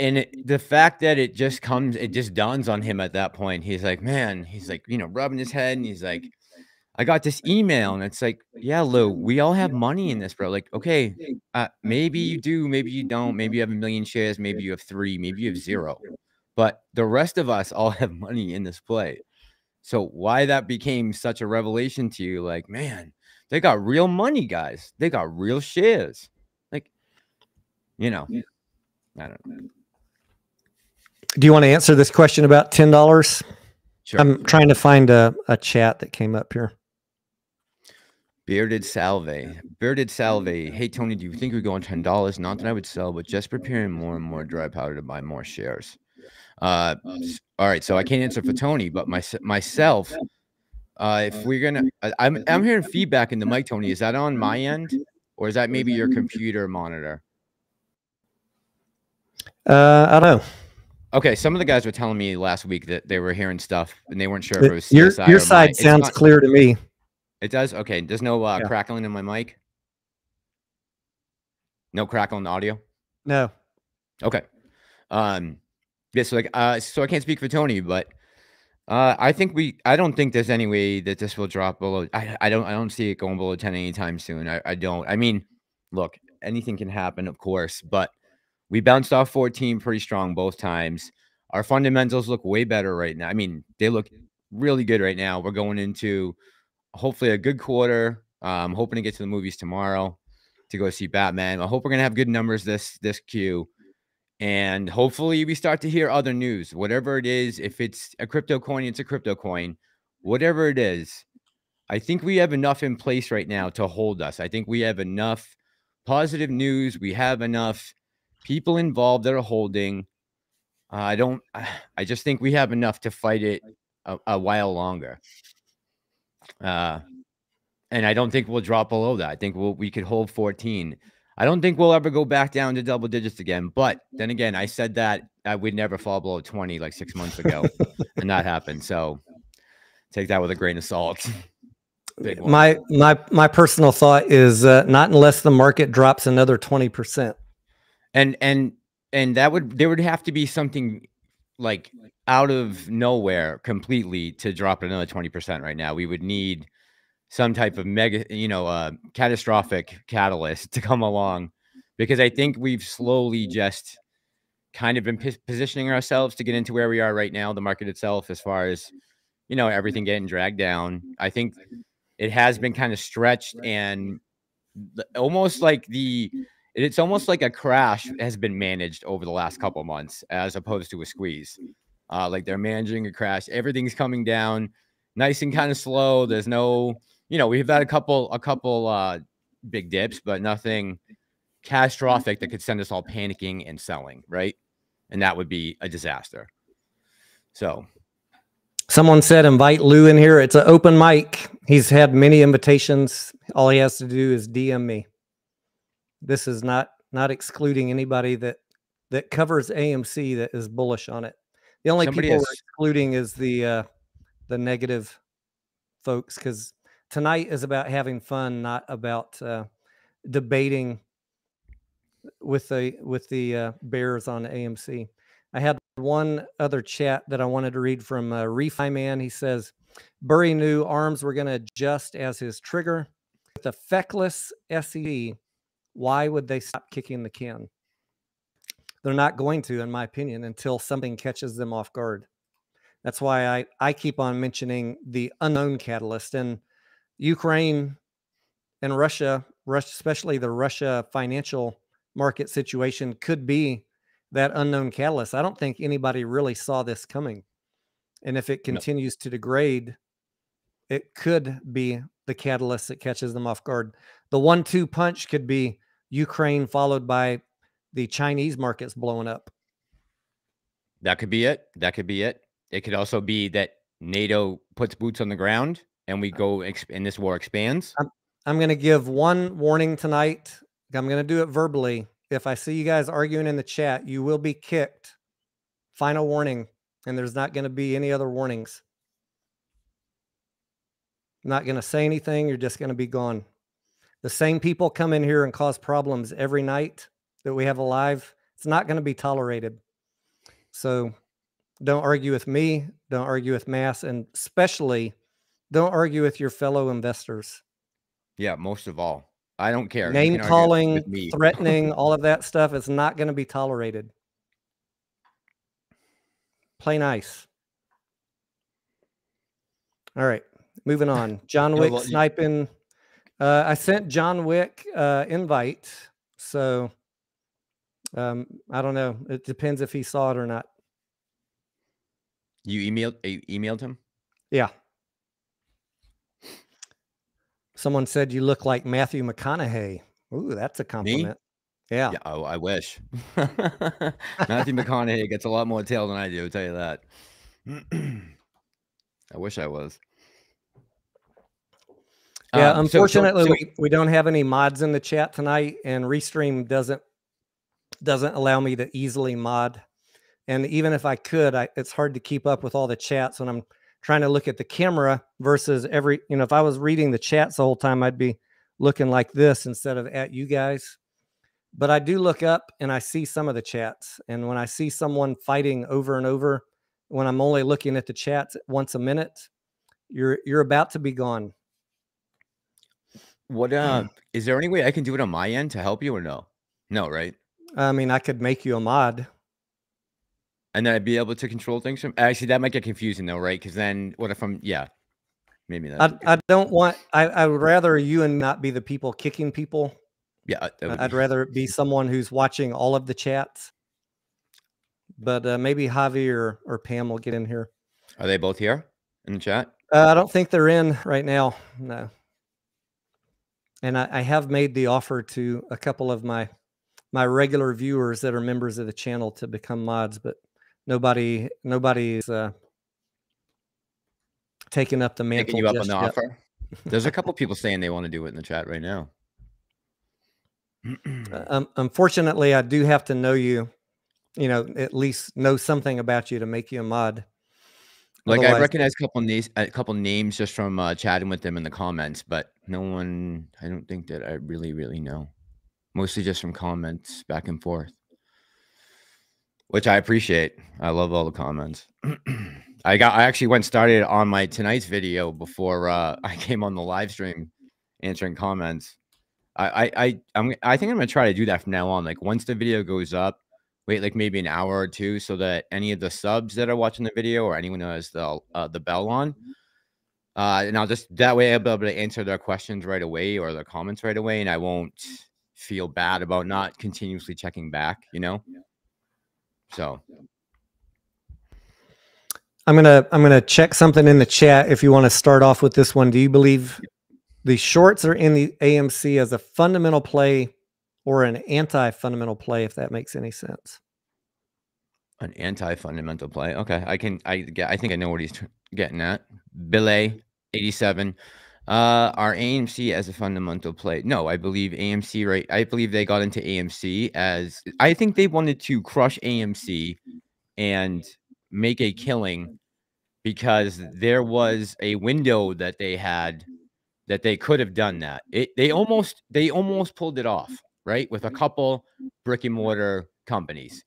And the fact that it just dawns on him at that point. He's like, man, rubbing his head, and he's like, I got this email, and it's like, yeah, Lou, we all have money in this, bro. Like, okay, maybe you do, maybe you don't, maybe you have 1 million shares, maybe you have 3, maybe you have 0, but the rest of us all have money in this play. So why that became such a revelation to you, like, man, they got real money, guys. They got real shares. Like, I don't know. Do you want to answer this question about $10? Sure. I'm trying to find a chat that came up here. Bearded Salve. Hey, Tony, do you think we go on $10? Not that I would sell, but just preparing more and more dry powder to buy more shares. All right, so I can't answer for Tony, but myself, if we're gonna, I'm hearing feedback in the mic, Tony. Is that on my end, or is that maybe your computer monitor? I don't know. Okay, some of the guys were telling me last week that they were hearing stuff and they weren't sure if it was CSI your side sounds clear to me. It does? Okay. There's no crackling in my mic? No crackling audio? No. Okay. Yeah, so I can't speak for Tony, but I don't think there's any way that this will drop below. I don't see it going below 10 anytime soon. I don't. I mean, look, anything can happen, of course, but we bounced off 14 pretty strong both times. Our fundamentals look way better right now. I mean, they look really good right now. We're going into hopefully a good quarter. I'm hoping to get to the movies tomorrow to go see Batman. I hope we're gonna have good numbers this Q, and hopefully we start to hear other news. Whatever it is, if it's a crypto coin, it's a crypto coin. Whatever it is, I think we have enough in place right now to hold us. I think we have enough positive news. We have enough people involved that are holding. I just think we have enough to fight it a while longer. And I don't think we'll drop below that. I think we could hold 14. I don't think we'll ever go back down to double digits again. But then again, I said that I would never fall below 20 like 6 months ago, and that happened. So take that with a grain of salt. My personal thought is not unless the market drops another 20%. And there would have to be something like out of nowhere completely to drop another 20% right now. We would need some type of mega, catastrophic catalyst to come along, because I think we've slowly just kind of been positioning ourselves to get into where we are right now, the market itself, as far as, everything getting dragged down. I think it has been kind of stretched, and almost like it's almost like a crash has been managed over the last couple of months as opposed to a squeeze. Like they're managing a crash. Everything's coming down nice and kind of slow. There's no you know, we've had a couple big dips, but nothing catastrophic that could send us all panicking and selling, right? And that would be a disaster. So someone said invite Lou in here. It's an open mic. He's had many invitations. All he has to do is DM me. This is not excluding anybody that covers AMC that is bullish on it. The only people we're excluding is the negative folks, because tonight is about having fun, not about debating with the bears on AMC. I had one other chat that I wanted to read from Refi Man. He says, Burry knew arms were going to adjust as his trigger. With the feckless SEC, why would they stop kicking the can? They're not going to, in my opinion, until something catches them off guard. That's why I keep on mentioning the unknown catalyst. And Ukraine and Russia, especially the Russia financial market situation, could be that unknown catalyst. I don't think anybody really saw this coming. And if it continues to degrade, it could be the catalyst that catches them off guard. The 1-2 punch could be Ukraine followed by the Chinese markets blowing up. That could be it. That could be it. It could also be that NATO puts boots on the ground and we go and this war expands. I'm going to give one warning tonight. I'm going to do it verbally. If I see you guys arguing in the chat, you will be kicked. Final warning. And there's not going to be any other warnings. I'm not going to say anything. You're just going to be gone. The same people come in here and cause problems every night that we have alive. It's not going to be tolerated. So don't argue with me. Don't argue with Mass. And especially don't argue with your fellow investors. Yeah, most of all. I don't care. Name calling, threatening, all of that stuff is not going to be tolerated. Play nice. All right, moving on. John Wick sniping. I sent John Wick invite, so I don't know. It depends if he saw it or not. You emailed him? Yeah. Someone said you look like Matthew McConaughey. Ooh, that's a compliment. Me? Yeah. Oh, I wish. Matthew McConaughey gets a lot more tail than I do, I'll tell you that. I wish I was. Yeah, unfortunately, we don't have any mods in the chat tonight, and Restream doesn't allow me to easily mod. And even if I could, it's hard to keep up with all the chats when I'm trying to look at the camera versus if I was reading the chats the whole time, I'd be looking like this instead of at you guys. But I do look up and I see some of the chats. And when I see someone fighting over and over, when I'm only looking at the chats once a minute, you're about to be gone. What is there any way I can do it on my end to help you or no? No, right? I mean, I could make you a mod. And then I'd be able to control things from. Actually, that might get confusing though, right? Because then what if I'm maybe that. I don't want. I would rather you and not be the people kicking people. Yeah, I'd rather it be someone who's watching all of the chats. But maybe Javi or Pam will get in here. Are they both here in the chat? I don't think they're in right now. No. And I have made the offer to a couple of my regular viewers that are members of the channel to become mods, but nobody's taking up the mantle. Taking you up on the offer. There's a couple people saying they want to do it in the chat right now. Unfortunately, I do have to know you, at least know something about you to make you a mod. Like I recognize a couple names just from chatting with them in the comments, but no one, I don't think that I really know. Mostly just from comments back and forth, which I appreciate. I love all the comments. I actually started on my tonight's video before I came on the live stream answering comments. I think I'm gonna try to do that from now on. Like once the video goes up, wait like maybe an hour or two so that any of the subs that are watching the video or anyone who has the bell on, and I'll just that way I'll be able to answer their questions right away or their comments right away, and I won't feel bad about not continuously checking back, So I'm gonna check something in the chat if you want to start off with this one. Do you believe The shorts are in the AMC as a fundamental play or an anti-fundamental play, if that makes any sense. An anti-fundamental play. Okay, I think I know what he's getting at. Billet 87. Are AMC as a fundamental play? No, I believe AMC, right? I believe they got into AMC as I think they wanted to crush AMC and make a killing because there was a window that they had that they could have done that. They almost pulled it off, right? With a couple brick and mortar companies.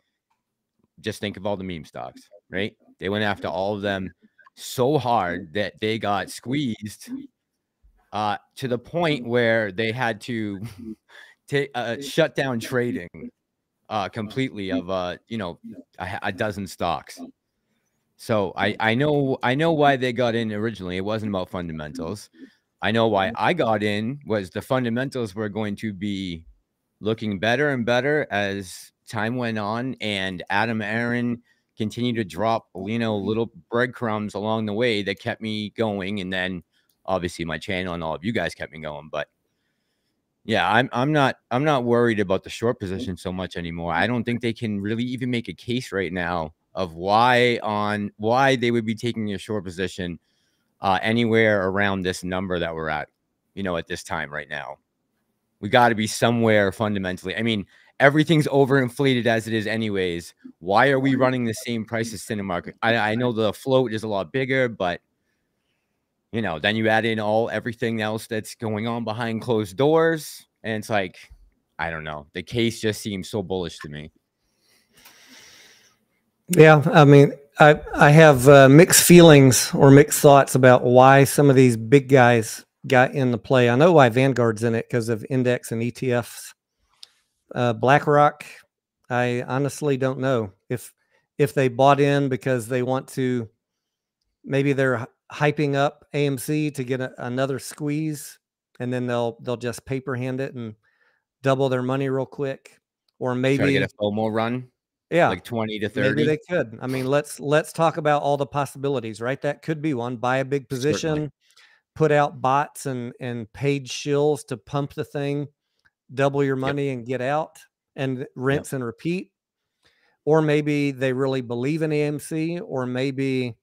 Just think of all the meme stocks, right? They went after all of them so hard that they got squeezed to the point where they had to shut down trading completely of a dozen stocks. So I know why they got in originally. It wasn't about fundamentals. I know why I got in was the fundamentals were going to be looking better and better as time went on, and Adam Aaron continued to drop, little breadcrumbs along the way that kept me going, and then obviously my channel and all of you guys kept me going. But yeah, I'm not worried about the short position so much anymore. I don't think they can really even make a case right now of why they would be taking a short position anywhere around this number that we're at, at this time right now. We got to be somewhere fundamentally. I mean, everything's overinflated as it is anyways. Why are we running the same price as Cinemark? I know the float is a lot bigger, but then you add in everything else that's going on behind closed doors, and it's like, I don't know. The case just seems so bullish to me. Yeah, I mean, I have mixed feelings or mixed thoughts about why some of these big guys got in the play. I know why Vanguard's in it because of index and ETFs. BlackRock, I honestly don't know if they bought in because they want to. Maybe they're hyping up AMC to get another squeeze, and then they'll just paper hand it and double their money real quick, or maybe try to get a FOMO run. Yeah, like 20 to 30. Maybe they could. I mean, let's talk about all the possibilities, right? That could be one. Buy a big position, Certainly. put out bots and paid shills to pump the thing, double your money and get out, and rinse and repeat. Or maybe they really believe in AMC, or maybe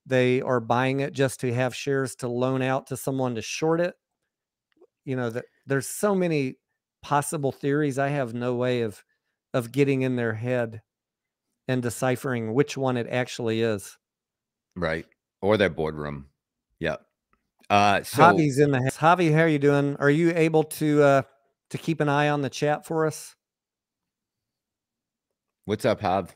they are buying it just to have shares to loan out to someone to short it. That there's so many possible theories. I have no way of getting in their head and deciphering which one it actually is. Right. Or their boardroom. Yeah. So Javi's in the house. Javi, how are you doing? Are you able to keep an eye on the chat for us? What's up, Jav?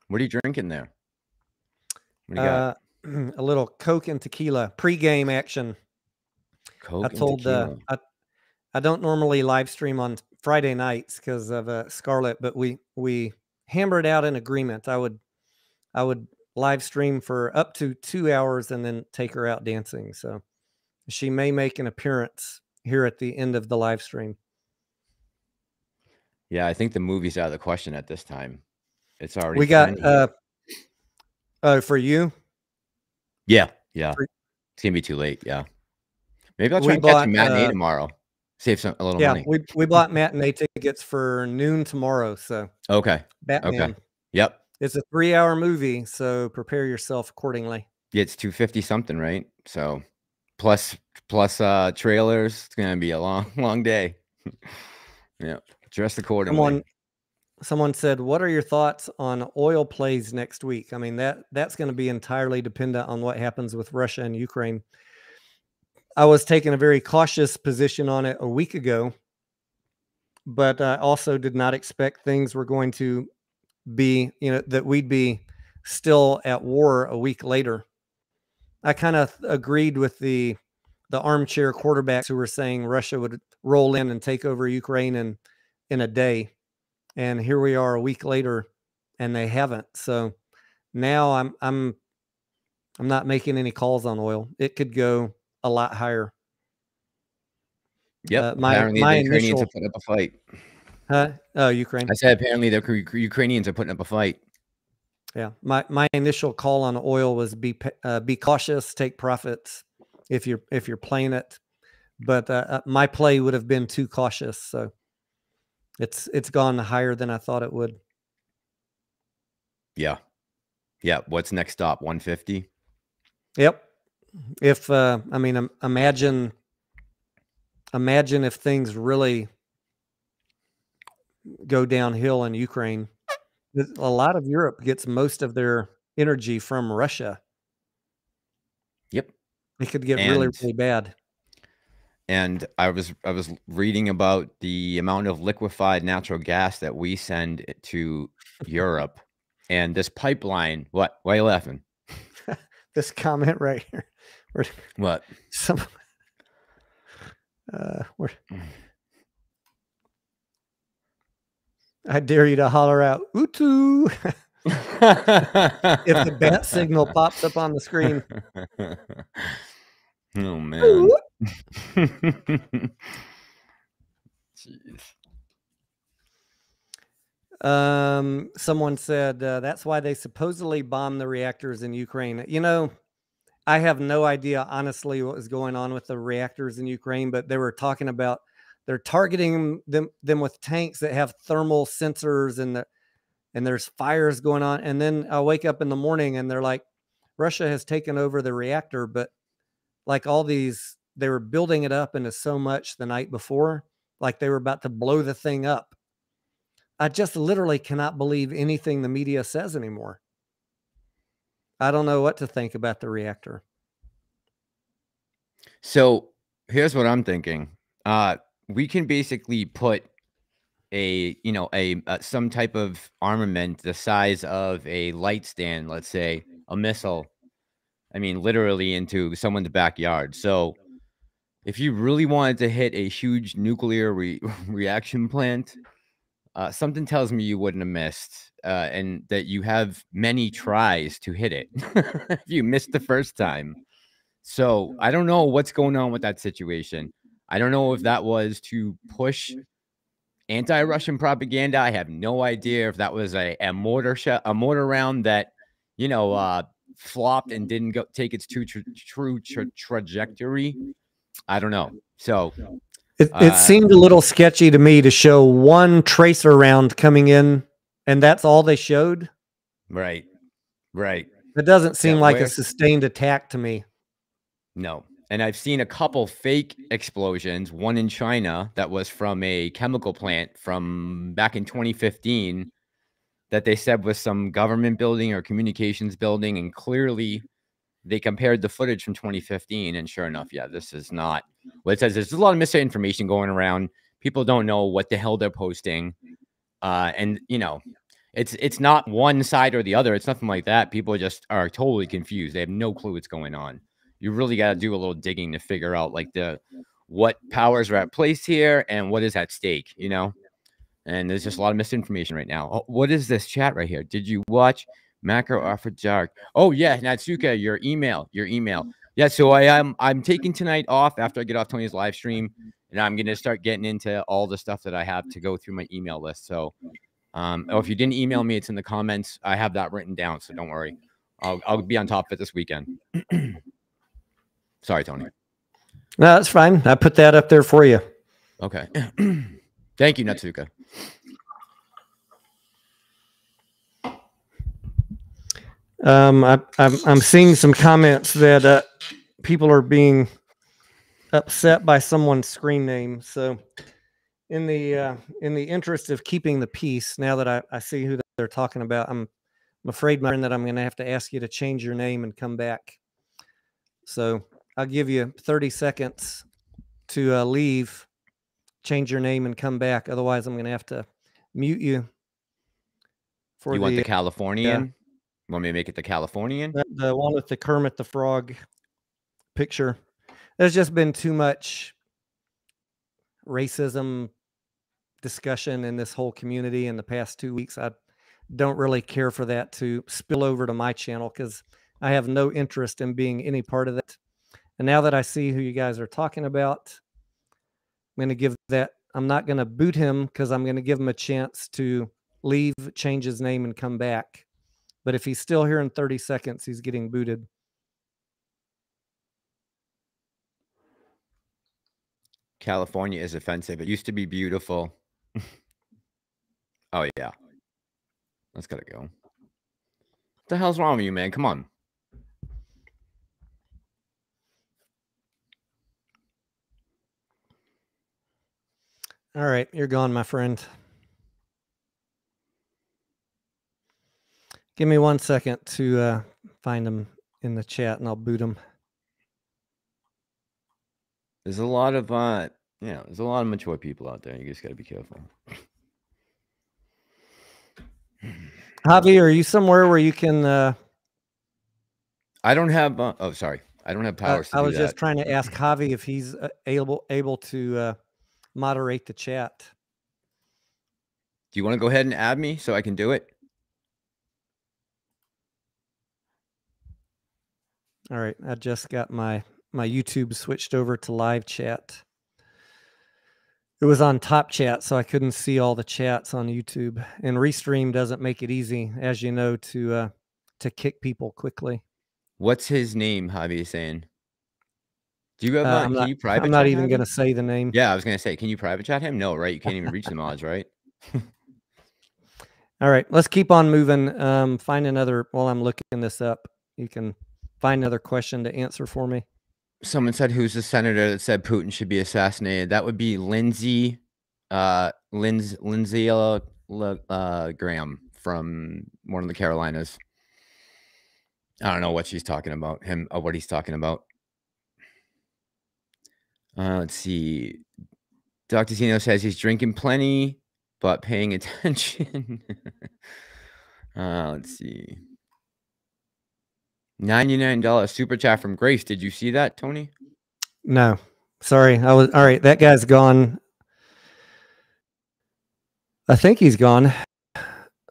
What are you drinking there? What do you got? A little Coke and tequila pre-game action. Coke and tequila. I don't normally live stream on Friday nights because of Scarlett, but we hammered out an agreement. I would live stream for up to 2 hours and then take her out dancing. So she may make an appearance here at the end of the live stream. Yeah, I think the movie's out of the question at this time. It's already. We got for you. Yeah. It's gonna be too late. Yeah, maybe I'll try and catch a matinee tomorrow. Save a little money. Yeah, we bought matinee tickets for noon tomorrow. So okay, Batman. Okay, yep. It's a 3-hour movie, so prepare yourself accordingly. Yeah, it's 250 something, right? So plus trailers. It's gonna be a long day. Yeah, dress accordingly. Someone said, "What are your thoughts on oil plays next week?" I mean, that's going to be entirely dependent on what happens with Russia and Ukraine. I was taking a very cautious position on it a week ago, but I also did not expect things were going to be, that we'd be still at war a week later. I kind of agreed with the armchair quarterbacks who were saying Russia would roll in and take over Ukraine in a day. And here we are a week later and they haven't. So now I'm not making any calls on oil. It could go a lot higher. Yep. My Apparently, the Ukrainians are initial, putting up a fight. oh, Ukraine. I said apparently the Ukrainians are putting up a fight. Yeah, my initial call on oil was be cautious, take profits if you're playing it, but my play would have been too cautious, so it's gone higher than I thought it would. Yeah, yeah. What's next stop? 150. Yep. If I mean, imagine if things really go downhill in Ukraine. A lot of Europe gets most of their energy from Russia. Yep. It could get really, And really bad. and I was reading about the amount of liquefied natural gas that we send to Europe, and this pipeline. What? Why are you laughing? This comment right here, where What? some where I dare you to holler out "Utu" if the bat signal pops up on the screen. Oh man. Jeez. Someone said that's why they supposedly bombed the reactors in Ukraine. You know, I have no idea honestly what was going on with the reactors in Ukraine, but they were talking about they're targeting them with tanks that have thermal sensors, and there's fires going on. And then I wake up in the morning and they're like, Russia has taken over the reactor, but like all these, they were building it up into so much the night before, like they were about to blow the thing up. I just literally cannot believe anything the media says anymore. I don't know what to think about the reactor. So here's what I'm thinking. We can basically put a some type of armament the size of a light stand, let's say a missile. I mean, literally into someone's backyard. So if you really wanted to hit a huge nuclear reaction plant, something tells me you wouldn't have missed, and that you have many tries to hit it if you missed the first time. So I don't know what's going on with that situation. I don't know if that was to push anti-Russian propaganda. I have no idea if that was a mortar round that flopped and didn't take its true trajectory. I don't know. So it seemed a little sketchy to me to show one tracer round coming in, and that's all they showed. Right. It doesn't seem like a sustained attack to me. No. And I've seen a couple fake explosions, one in China that was from a chemical plant from back in 2015 that they said was some government building or communications building. And clearly they compared the footage from 2015. And sure enough, yeah, this is not what it says. There's a lot of misinformation going around. People don't know what the hell they're posting. And, it's not one side or the other. It's nothing like that. People just are totally confused. They have no clue what's going on. You really got to do a little digging to figure out like what powers are at place here and what is at stake, and there's just a lot of misinformation right now. Oh, what is this chat right here? Did you watch Macro Offer Dark? Oh yeah, Natsuka, your email. Yeah, so I'm taking tonight off after I get off Tony's live stream, and I'm gonna start getting into all the stuff that I have to go through my email list. So if you didn't email me, it's in the comments. I have that written down, so don't worry. I'll be on top of it this weekend. Sorry, Tony. No, that's fine. I put that up there for you. Okay. Thank you, Natsuka. I'm seeing some comments that people are being upset by someone's screen name. So in the interest of keeping the peace, now that I see who they're talking about, I'm afraid, my friend, that I'm going to have to ask you to change your name and come back. So I'll give you 30 seconds to leave, change your name, and come back. Otherwise, I'm going to have to mute you. You want the Californian? Want me to make it the Californian? The one with the Kermit the Frog picture. There's just been too much racism discussion in this whole community in the past 2 weeks. I don't really care for that to spill over to my channel because I have no interest in being any part of that. And now that I see who you guys are talking about, going to give that. I'm not going to boot him because I'm going to give him a chance to leave, change his name, and come back. But if he's still here in 30 seconds, he's getting booted. California is offensive. It used to be beautiful. Oh, yeah. That's got to go. What the hell's wrong with you, man? Come on. All right, you're gone, my friend. Give me 1 second to find him in the chat, and I'll boot him. There's a lot of there's a lot of mature people out there. You just got to be careful. Javi, are you somewhere where you can? I don't have. Oh, sorry, I don't have powers. I was just trying to ask Javi if he's able to moderate the chat. Do you want to go ahead and add me so I can do it? All right, I just got my YouTube switched over to live chat. It was on top chat, so I couldn't see all the chats on YouTube. And Restream doesn't make it easy, as you know, to kick people quickly. What's his name? Javi saying. Do you have? Can you private? I'm not even going to say the name. Yeah, I was going to say, can you private chat him? No, right? You can't even reach the mods, right? All right, let's keep on moving. Find another. While I'm looking this up, you can find another question to answer for me. Someone said, who's the senator that said Putin should be assassinated? That would be Lindsey Graham from one of the Carolinas. I don't know what she's talking about, what he's talking about. Let's see. Dr. Zeno says he's drinking plenty, but paying attention. Let's see. $99 super chat from Grace. Did you see that, Tony? No, sorry. All right. That guy's gone. I think he's gone.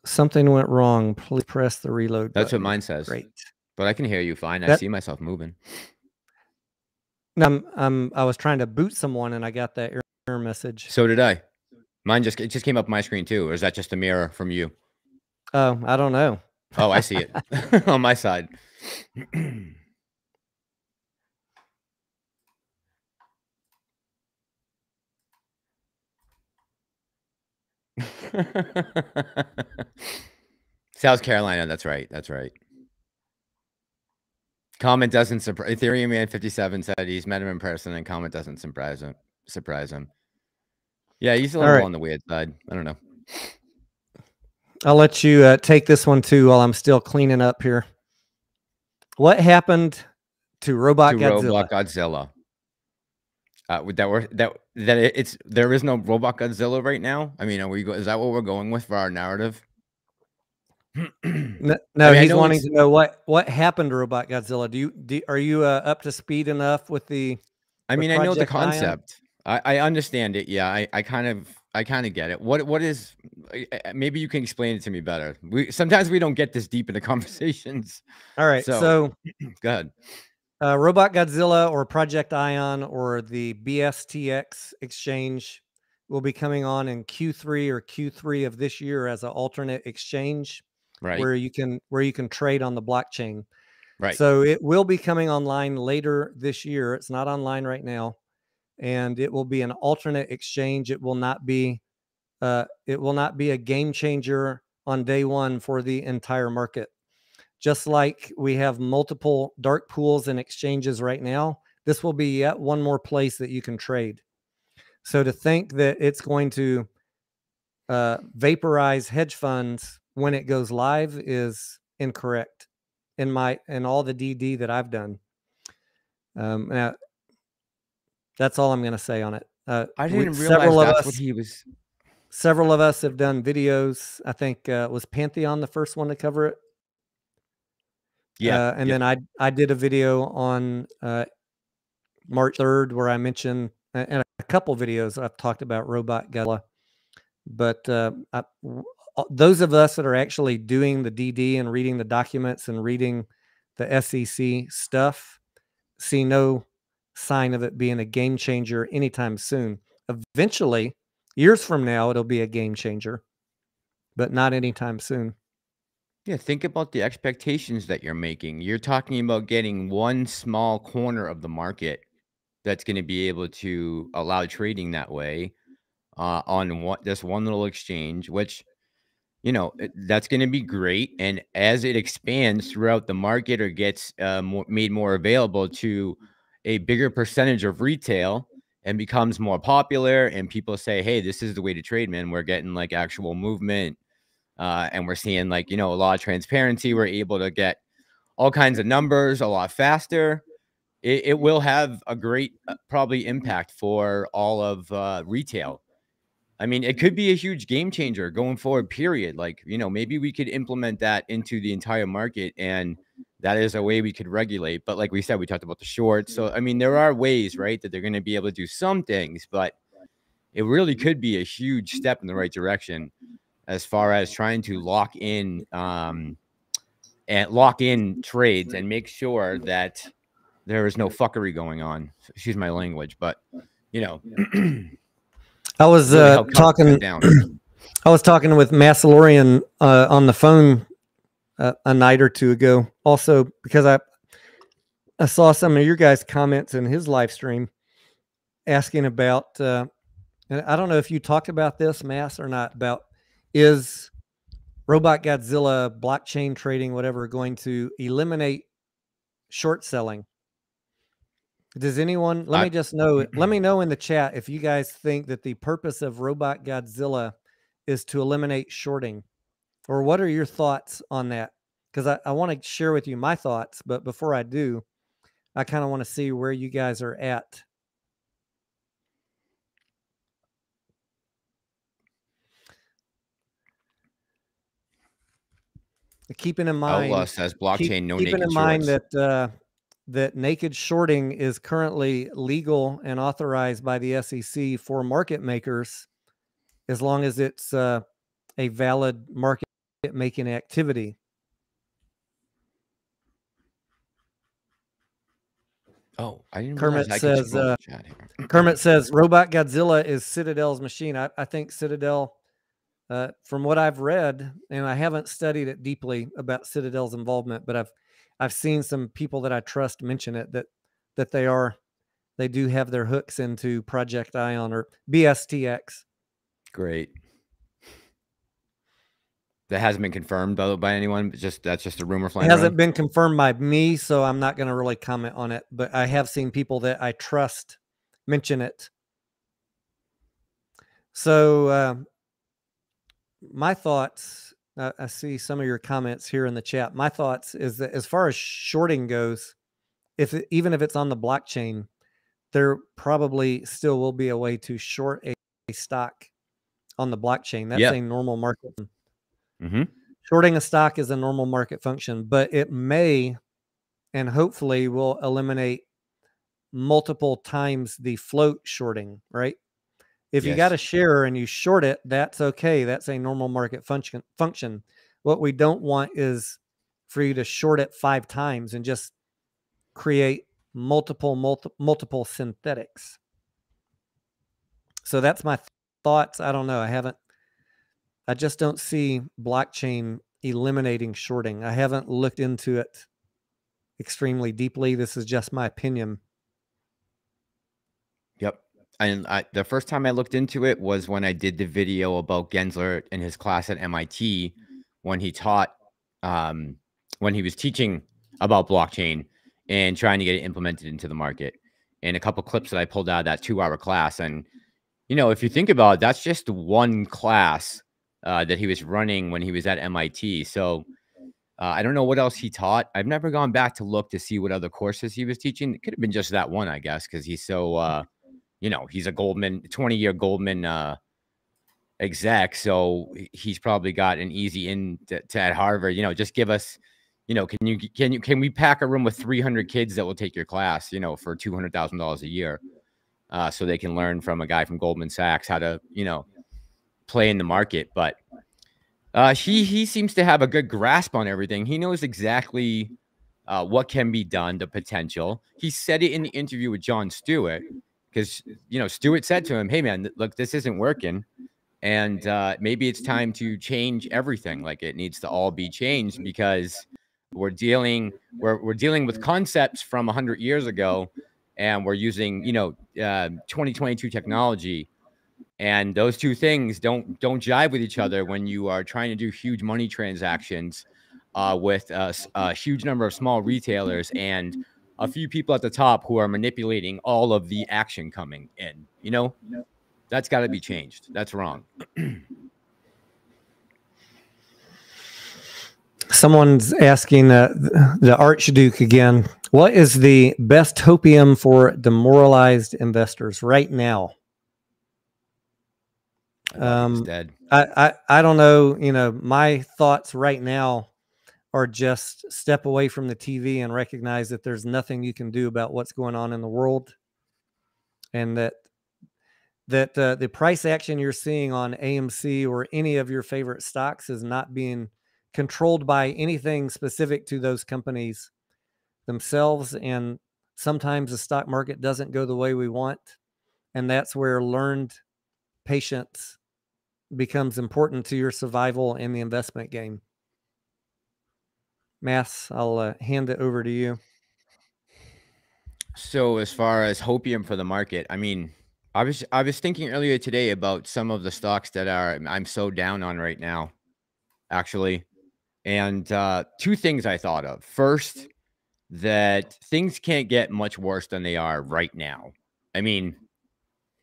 Something went wrong. Please press the reload button. That's what mine says. Great. But I can hear you fine. I see myself moving. No, I was trying to boot someone and I got that error message. So did I. Mine it just came up my screen too. Or is that just a mirror from you? Oh, I don't know. Oh, I see it on my side. South Carolina. That's right. That's right. Comment doesn't surprise. Ethereum Man 57 said he's met him in person, and comment doesn't surprise him. Yeah, he's a little on the weird side. I don't know. I'll let you take this one too while I'm still cleaning up here. What happened to Robot Godzilla? There is no Robot Godzilla right now. I mean, is that what we're going with for our narrative? No, he's wanting to know what happened to Robot Godzilla. Are you up to speed enough with the? I mean, I know the concept. I understand it. Yeah, I kind of get it. What is? Maybe you can explain it to me better. Sometimes we don't get this deep into conversations. All right, so go ahead. Robot Godzilla or Project Ion or the BSTX exchange will be coming on in Q3 of this year as an alternate exchange, right? Where you can trade on the blockchain. Right. So it will be coming online later this year. It's not online right now, and it will be an alternate exchange. It will not be a game changer on day one for the entire market. Just like we have multiple dark pools and exchanges right now, this will be yet one more place that you can trade. So to think that it's going to vaporize hedge funds when it goes live is incorrect in all the DD that I've done. That's all I'm going to say on it. I didn't realize that's what he was. Several of us have done videos. I think was Pantheon the first one to cover it. Yeah, and then I did a video on March 3rd where I mentioned, and a couple videos I've talked about Robot Godzilla. But those of us that are actually doing the DD and reading the documents and reading the SEC stuff see no sign of it being a game changer anytime soon. eventually, years from now, it'll be a game changer, but not anytime soon. Yeah, think about the expectations that you're making. You're talking about getting one small corner of the market that's going to be able to allow trading that way on this one little exchange, which that's going to be great. And as it expands throughout the market or gets made more available to a bigger percentage of retail and becomes more popular, and people say, "Hey, this is the way to trade, man." We're getting like actual movement. And we're seeing like, a lot of transparency. We're able to get all kinds of numbers a lot faster. It will have a great probably impact for all of retail. I mean, it could be a huge game changer going forward, period. Like, maybe we could implement that into the entire market, and that is a way we could regulate. But like we said, we talked about the shorts. So, I mean, there are ways, right, that they're going to be able to do some things, but it really could be a huge step in the right direction as far as trying to lock in trades and make sure that there is no fuckery going on. Excuse my language, but I was really talking. I was talking with Massalorian on the phone a night or two ago. Also, because I saw some of your guys' comments in his live stream asking about. And I don't know if you talked about this, Mass, or not. About is Robot Godzilla, blockchain trading, whatever, going to eliminate short selling? Does anyone, let me know in the chat if you guys think that the purpose of Robot Godzilla is to eliminate shorting, or what are your thoughts on that? Because I want to share with you my thoughts, but before I do, I kind of want to see where you guys are at. Keeping in mind, Outlaw says blockchain, no naked shorts. Keeping in mind that that naked shorting is currently legal and authorized by the SEC for market makers, as long as it's a valid market making activity. Oh, I didn't Kermit realize says, Kermit says, Robot Godzilla is Citadel's machine. I think Citadel, from what I've read, and I haven't studied it deeply about Citadel's involvement, but I've seen some people that I trust mention it, that they do have their hooks into Project Ion or BSTX. Great. That hasn't been confirmed by anyone, but that's just a rumor flying around. It hasn't around. Been confirmed by me, so I'm not going to really comment on it, but I have seen people that I trust mention it. So my thoughts, I see some of your comments here in the chat. My thoughts is that as far as shorting goes, even if it's on the blockchain, there probably still will be a way to short a stock on the blockchain. That's a normal market. Shorting a stock is a normal market function, but it may and hopefully will eliminate multiple times the float shorting, right? If you got a share and you short it, that's okay. That's a normal market function. What we don't want is for you to short it 5 times and just create multiple synthetics. So that's my thoughts. I don't know. I just don't see blockchain eliminating shorting. I haven't looked into it extremely deeply. This is just my opinion. Yep. And the first time I looked into it was when I did the video about Gensler and his class at MIT, when he taught, when he was teaching about blockchain and trying to get it implemented into the market. And a couple clips that I pulled out of that 2-hour class. And, if you think about it, that's just one class that he was running when he was at MIT. So I don't know what else he taught. I've never gone back to look to see what other courses he was teaching. It could have been just that one, I guess, because he's so, he's a 20-year Goldman exec. So he's probably got an easy in to at Harvard. Just give us, can we pack a room with 300 kids that will take your class, for $200,000 a year, so they can learn from a guy from Goldman Sachs how to, play in the market. But he seems to have a good grasp on everything. He knows exactly what can be done, the potential. He said it in the interview with Jon Stewart, because Stewart said to him, "Hey man, look, this isn't working, and maybe it's time to change everything. Like it needs to all be changed because we're dealing with concepts from 100 years ago, and we're using 2022 technology." And those two things don't jive with each other when you are trying to do huge money transactions with a huge number of small retailers and a few people at the top who are manipulating all of the action coming in. That's got to be changed. That's wrong. Someone's asking the Archduke again, what is the best hopium for demoralized investors right now? Dead. I don't know. My thoughts right now are just step away from the TV and recognize that there's nothing you can do about what's going on in the world, and that the price action you're seeing on AMC or any of your favorite stocks is not being controlled by anything specific to those companies themselves. And sometimes the stock market doesn't go the way we want, and that's where learned patience becomes important to your survival in the investment game. Mass, I'll hand it over to you. So as far as hopium for the market, I mean, I was thinking earlier today about some of the stocks that I'm so down on right now, actually. And two things I thought of. First, that things can't get much worse than they are right now. I mean,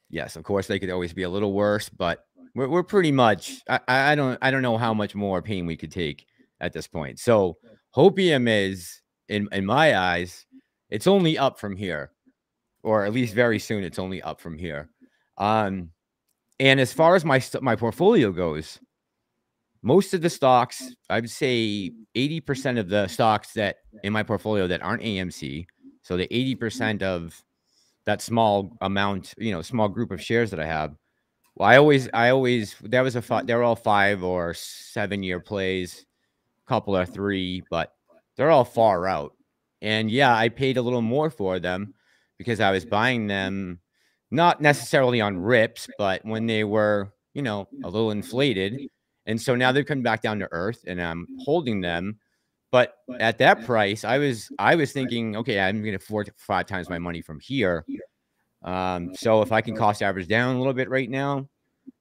yes, of course they could always be a little worse, but we're pretty much I don't know how much more pain we could take at this point. So hopium is in my eyes, it's only up from here, or at least very soon it's only up from here. And as far as my portfolio goes, most of the stocks, I would say 80% of the stocks that in my portfolio that aren't AMC, so the 80% of that small amount, small group of shares that I have. Well, I always they're all 5 or 7 year plays, couple are 3, but they're all far out. And yeah, I paid a little more for them because I was buying them not necessarily on rips, but when they were, a little inflated. And so now they've come back down to earth and I'm holding them. But at that price, I was thinking, okay, I'm going to 4 to 5 times my money from here. So if I can cost average down a little bit right now,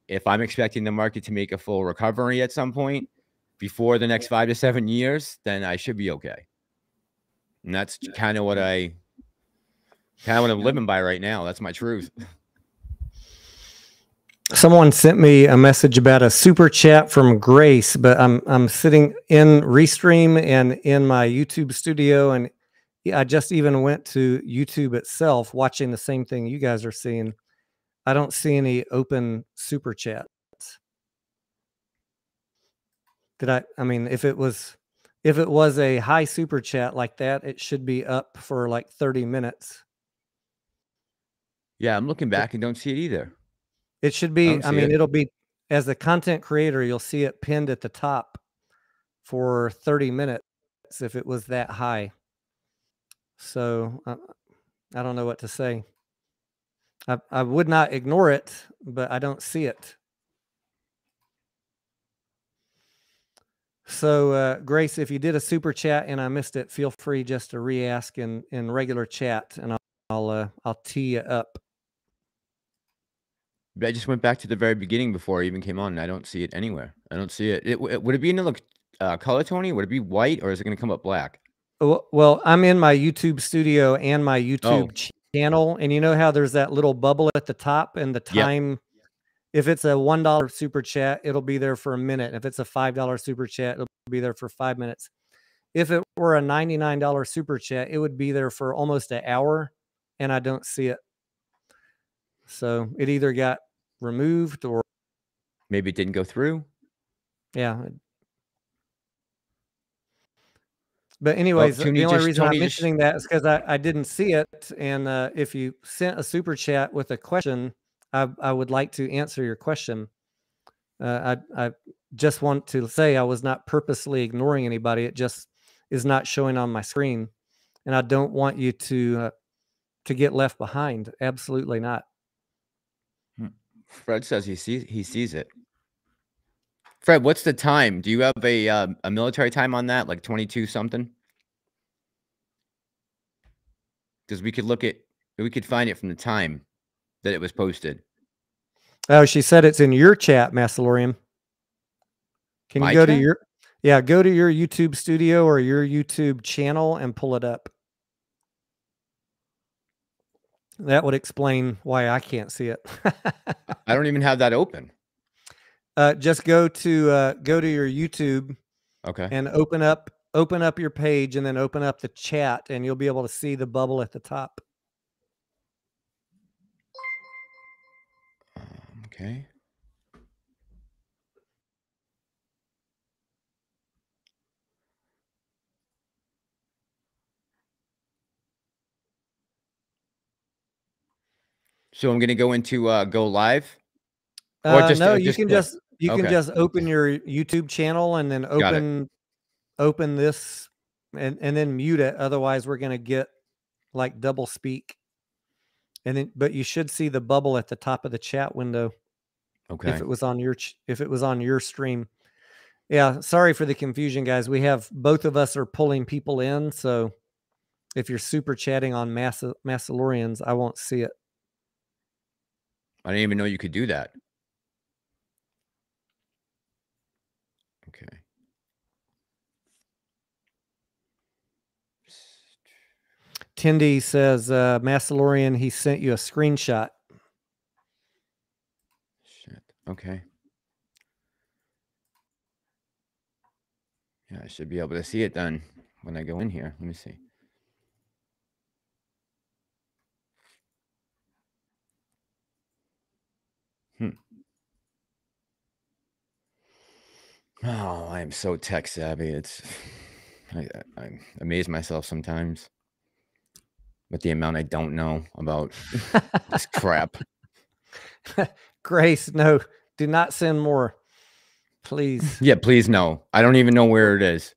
if I'm expecting the market to make a full recovery at some point before the next 5 to 7 years, then I should be okay. And that's kind of what I'm living by right now. That's my truth. Someone sent me a message about a super chat from Grace, but I'm sitting in Restream and in my YouTube studio, and I just even went to YouTube itself, watching the same thing you guys are seeing. I don't see any open super chats. I mean, if it was a high super chat like that, it should be up for like 30 minutes. Yeah, I'm looking back and don't see it either. It should be, I mean, it'll be, as a content creator, you'll see it pinned at the top for 30 minutes if it was that high. So I don't know what to say. I would not ignore it, but I don't see it. So Grace, if you did a super chat and I missed it, feel free just to re-ask in regular chat, and I'll tee you up. I just went back to the very beginning before I even came on, and I don't see it anywhere. I don't see it. Would it be another color, Tony? Would it be white, or is it going to come up black? Well, I'm in my YouTube studio and my YouTube channel, and you know how there's that little bubble at the top and the time. Yep. If it's a $1 super chat, it'll be there for a minute. If it's a $5 super chat, it'll be there for 5 minutes. If it were a $99 super chat, it would be there for almost an hour, and I don't see it. So it either got removed or maybe it didn't go through. Yeah. But anyways, the only reason I'm mentioning that is because I didn't see it. And if you sent a super chat with a question, I would like to answer your question. I just want to say I was not purposely ignoring anybody. It just is not showing on my screen. And I don't want you to to get left behind. Absolutely not. Fred says he sees it. Fred, what's the time? Do you have a military time on that, like 22 something? Because we could find it from the time that it was posted. Oh, she said it's in your chat, Massalorian. Can My you go chat? to your go to your YouTube studio or your YouTube channel and pull it up. That would explain why I can't see it. I don't even have that open. Just go to your YouTube. Okay. And open up your page and then open up the chat and you'll be able to see the bubble at the top. Okay. So I'm gonna go into go live, or just no, you can click? just open your YouTube channel and then open this and then mute it. Otherwise, we're gonna get like double speak. And then, but you should see the bubble at the top of the chat window. Okay. If it was on your stream. Yeah, sorry for the confusion, guys. We have both of us are pulling people in, so if you're super chatting on Massalorians, I won't see it. I didn't even know you could do that. Okay. Tindy says, Massalorian, he sent you a screenshot. Shit. Okay. Yeah, I should be able to see it then when I go in here. Let me see. Oh, I am so tech savvy. I amaze myself sometimes with the amount I don't know about this crap. Grace, no, do not send more, please. Yeah, please no. I don't even know where it is.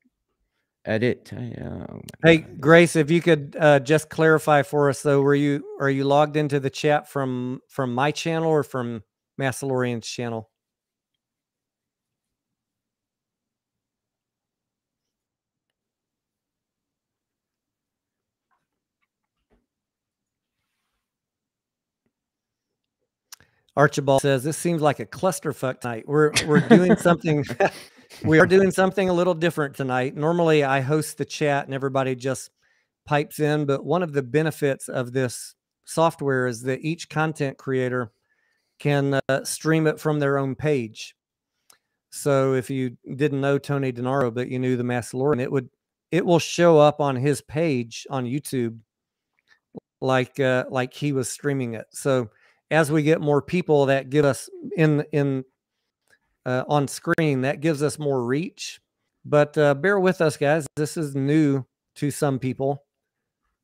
Edit. Oh hey, God. Grace, if you could just clarify for us though, are you logged into the chat from my channel or from Massalorian's channel? Archibald says this seems like a clusterfuck tonight. We're doing something. We are doing something a little different tonight. Normally, I host the chat and everybody just pipes in. But one of the benefits of this software is that each content creator can stream it from their own page. So if you didn't know Tony DeNaro, but you knew the Massalorian, it will show up on his page on YouTube like he was streaming it. So as we get more people that get us in on screen, that gives us more reach. But bear with us, guys. This is new to some people,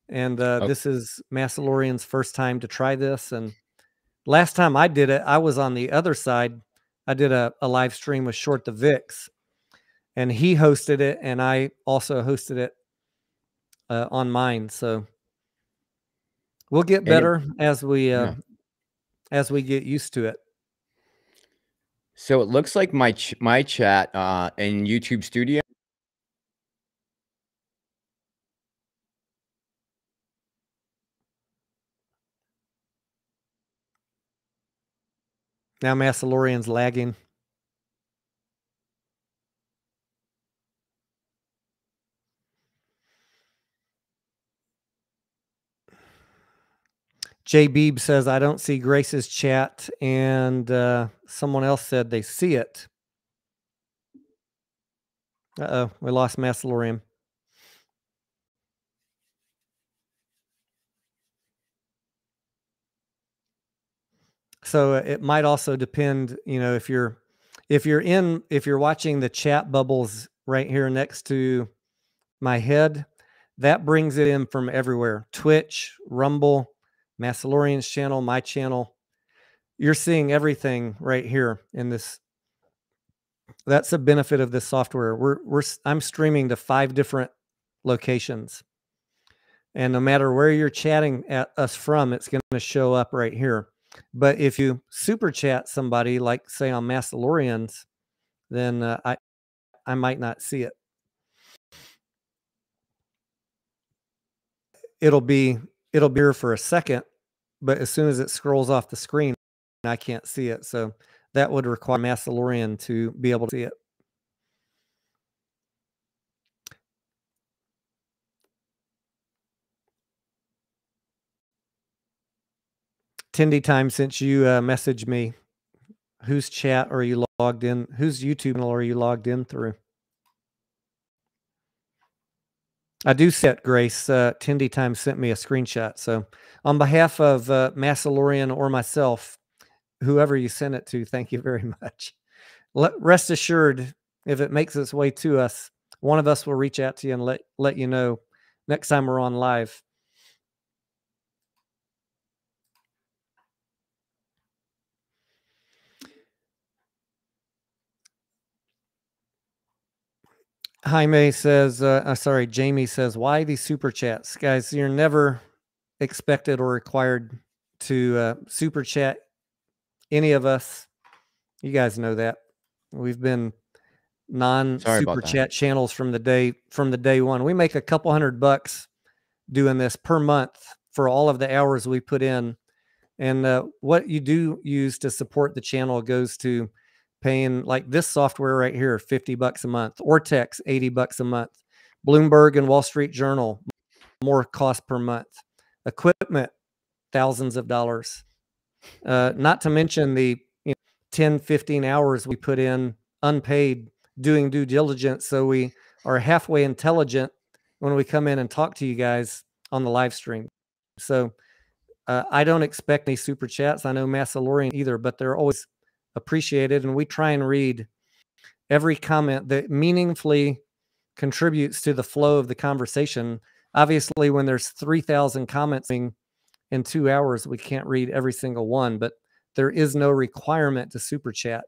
and this is Massalorian's first time to try this. And last time I did it, I was on the other side. I did a live stream with Short the Vix, and he hosted it, and I also hosted it on mine. So we'll get better as we get used to it. So it looks like my chat in YouTube Studio. Now Massalorian's lagging. Jay Beeb says, I don't see Grace's chat, and someone else said they see it. Uh-oh, we lost Massalorian. So it might also depend, if you're watching the chat bubbles right here next to my head, that brings it in from everywhere. Twitch, Rumble, Massalorian's channel, my channel. You're seeing everything right here in this. That's a benefit of this software. I'm streaming to 5 different locations. And no matter where you're chatting at us from, it's going to show up right here. But if you super chat somebody, like say on Massalorians, then I might not see it. It'll be here for a second, but as soon as it scrolls off the screen, I can't see it. So that would require Massalorian to be able to see it. Tindy time, since you messaged me, whose chat are you logged in? Whose YouTube channel are you logged in through? I do see it, Grace. Tindy time sent me a screenshot. So on behalf of Massalorian or myself, whoever you sent it to, thank you very much. Rest assured, if it makes its way to us, one of us will reach out to you and let you know next time we're on live. Jaime says, sorry, Jamie says, why these super chats? Guys, you're never expected or required to super chat any of us. You guys know that. We've been non-super chat channels from the day one. We make a couple $100 doing this per month for all of the hours we put in. And what you do use to support the channel goes to paying, like this software right here, $50 a month, Ortex, $80 a month, Bloomberg and Wall Street Journal, more cost per month, equipment, thousands of dollars, not to mention the 10, 15 hours we put in unpaid doing due diligence. So we are halfway intelligent when we come in and talk to you guys on the live stream. So I don't expect any super chats. I know Massalorian either, but they're always appreciated. And we try and read every comment that meaningfully contributes to the flow of the conversation. Obviously, when there's 3,000 comments in 2 hours, we can't read every single one, but there is no requirement to super chat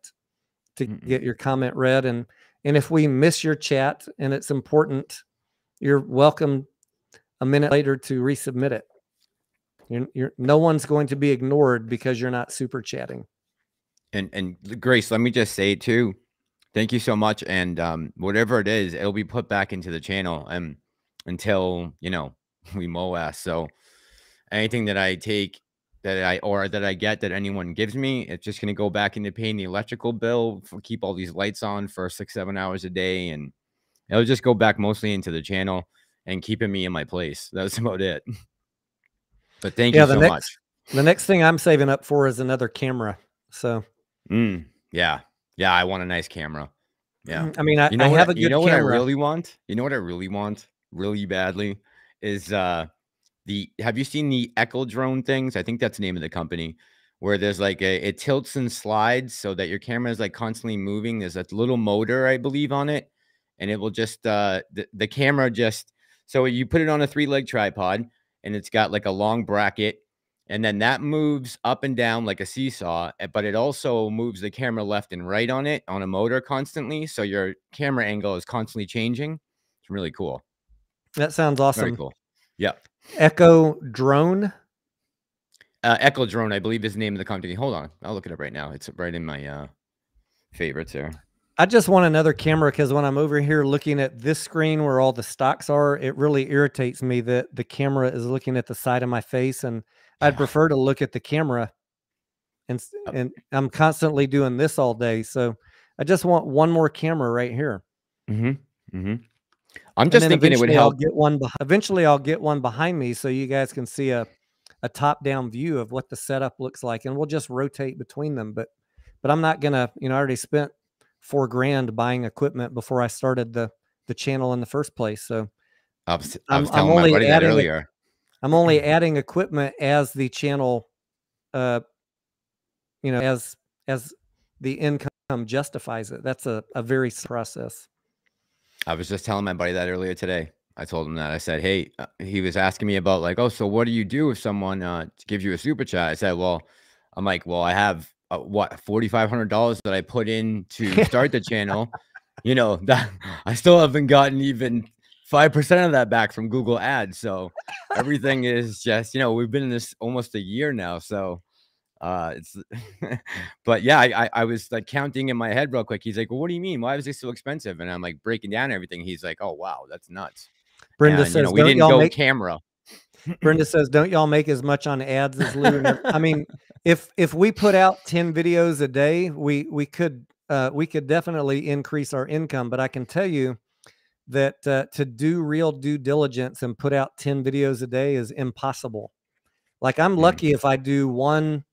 to get your comment read. And if we miss your chat and it's important, you're welcome a minute later to resubmit it. No one's going to be ignored because you're not super chatting. And Grace, let me just say too, thank you so much. And whatever it is, it'll be put back into the channel until, you know, we mow ass. So anything that I take that I get that anyone gives me, it's just going to go back into paying the electrical bill for keep all these lights on for 6-7 hours a day. And it'll just go back mostly into the channel and keeping me in my place. That's about it. But thank you so much. The next thing I'm saving up for is another camera. So, yeah, I want a nice camera. Yeah, I mean, I have a good camera. What I really want? You know what I really want, really badly, is have you seen the Echo drone things? I think that's the name of the company, where there's like it tilts and slides so that your camera is like constantly moving. There's a little motor, I believe, on it, and it will just the camera just so you put it on a 3-leg tripod. And it's got like a long bracket, and then that moves up and down like a seesaw, but it also moves the camera left and right on it on a motor constantly. So your camera angle is constantly changing. It's really cool. That sounds awesome. Very cool. Yeah. Echo drone. Echo drone, I believe, is the name of the company. Hold on. I'll look it up right now. It's right in my favorites here. I just want another camera because when I'm over here looking at this screen where all the stocks are, it really irritates me that the camera is looking at the side of my face, and I'd prefer to look at the camera. And I'm constantly doing this all day, so I just want one more camera right here. I'm just thinking it would help. Eventually, I'll get one behind me so you guys can see a top-down view of what the setup looks like, and we'll just rotate between them. But I'm not gonna, I already spent $4,000 buying equipment before I started the channel in the first place. So I was telling my buddy that earlier. I'm only adding equipment as the channel, as the income justifies it. That's a very process. I was just telling my buddy that earlier today. I told him that. I said, hey, he was asking me about like, oh, so what do you do if someone gives you a super chat? I said, well, I have $4,500 that I put in to start the channel. That I still haven't gotten even 5% of that back from Google Ads. So everything is just, we've been in this almost a year now. So it's, but yeah, I was like counting in my head real quick. He's like, well, what do you mean? Why was this so expensive? And I'm like breaking down everything. He's like, oh, wow, that's nuts. Brenda And, says, we don't didn't y'all go make camera. Brenda says, don't y'all make as much on ads as Lou? I mean, if we put out 10 videos a day, we could definitely increase our income. But I can tell you that to do real due diligence and put out 10 videos a day is impossible. Like, I'm lucky if I do one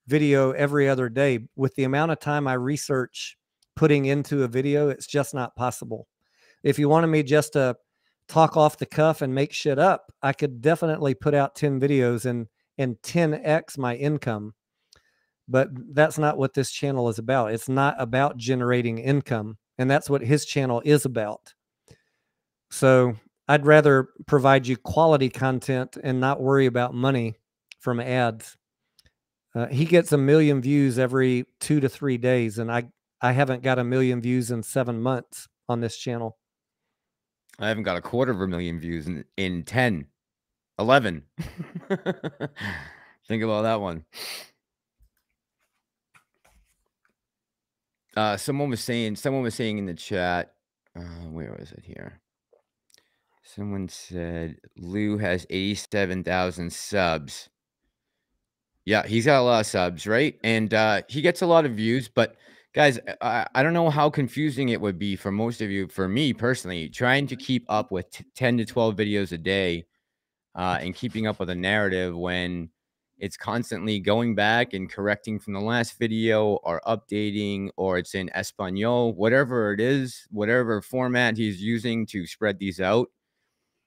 video every other day. With the amount of time I research putting into a video, it's just not possible. If you wanted me just to talk off the cuff and make shit up, I could definitely put out 10 videos and 10x my income. But that's not what this channel is about. It's not about generating income. And that's what his channel is about. So I'd rather provide you quality content and not worry about money from ads. He gets 1 million views every 2 to 3 days. And I haven't got 1 million views in 7 months on this channel. I haven't got 250,000 views in 10, 11. Think about that one. Someone was saying in the chat, where was it here? Someone said Lou has 87,000 subs. Yeah, he's got a lot of subs, right? And he gets a lot of views, but guys, I don't know how confusing it would be for most of you. For me personally, trying to keep up with 10 to 12 videos a day and keeping up with a narrative when it's constantly going back and correcting from the last video or updating, or it's in Espanol, whatever it is, whatever format he's using to spread these out.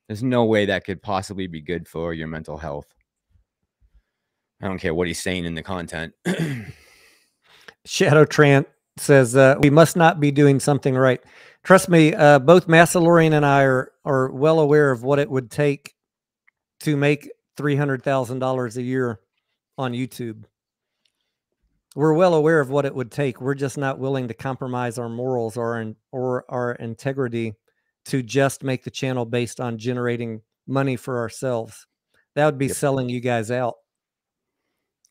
There's no way that could possibly be good for your mental health. I don't care what he's saying in the content. Shadow Trant says, we must not be doing something right. Trust me, both Massalorian and I are well aware of what it would take to make $300,000 a year on YouTube. We're well aware of what it would take. We're just not willing to compromise our morals or our integrity to just make the channel based on generating money for ourselves. That would be selling you guys out.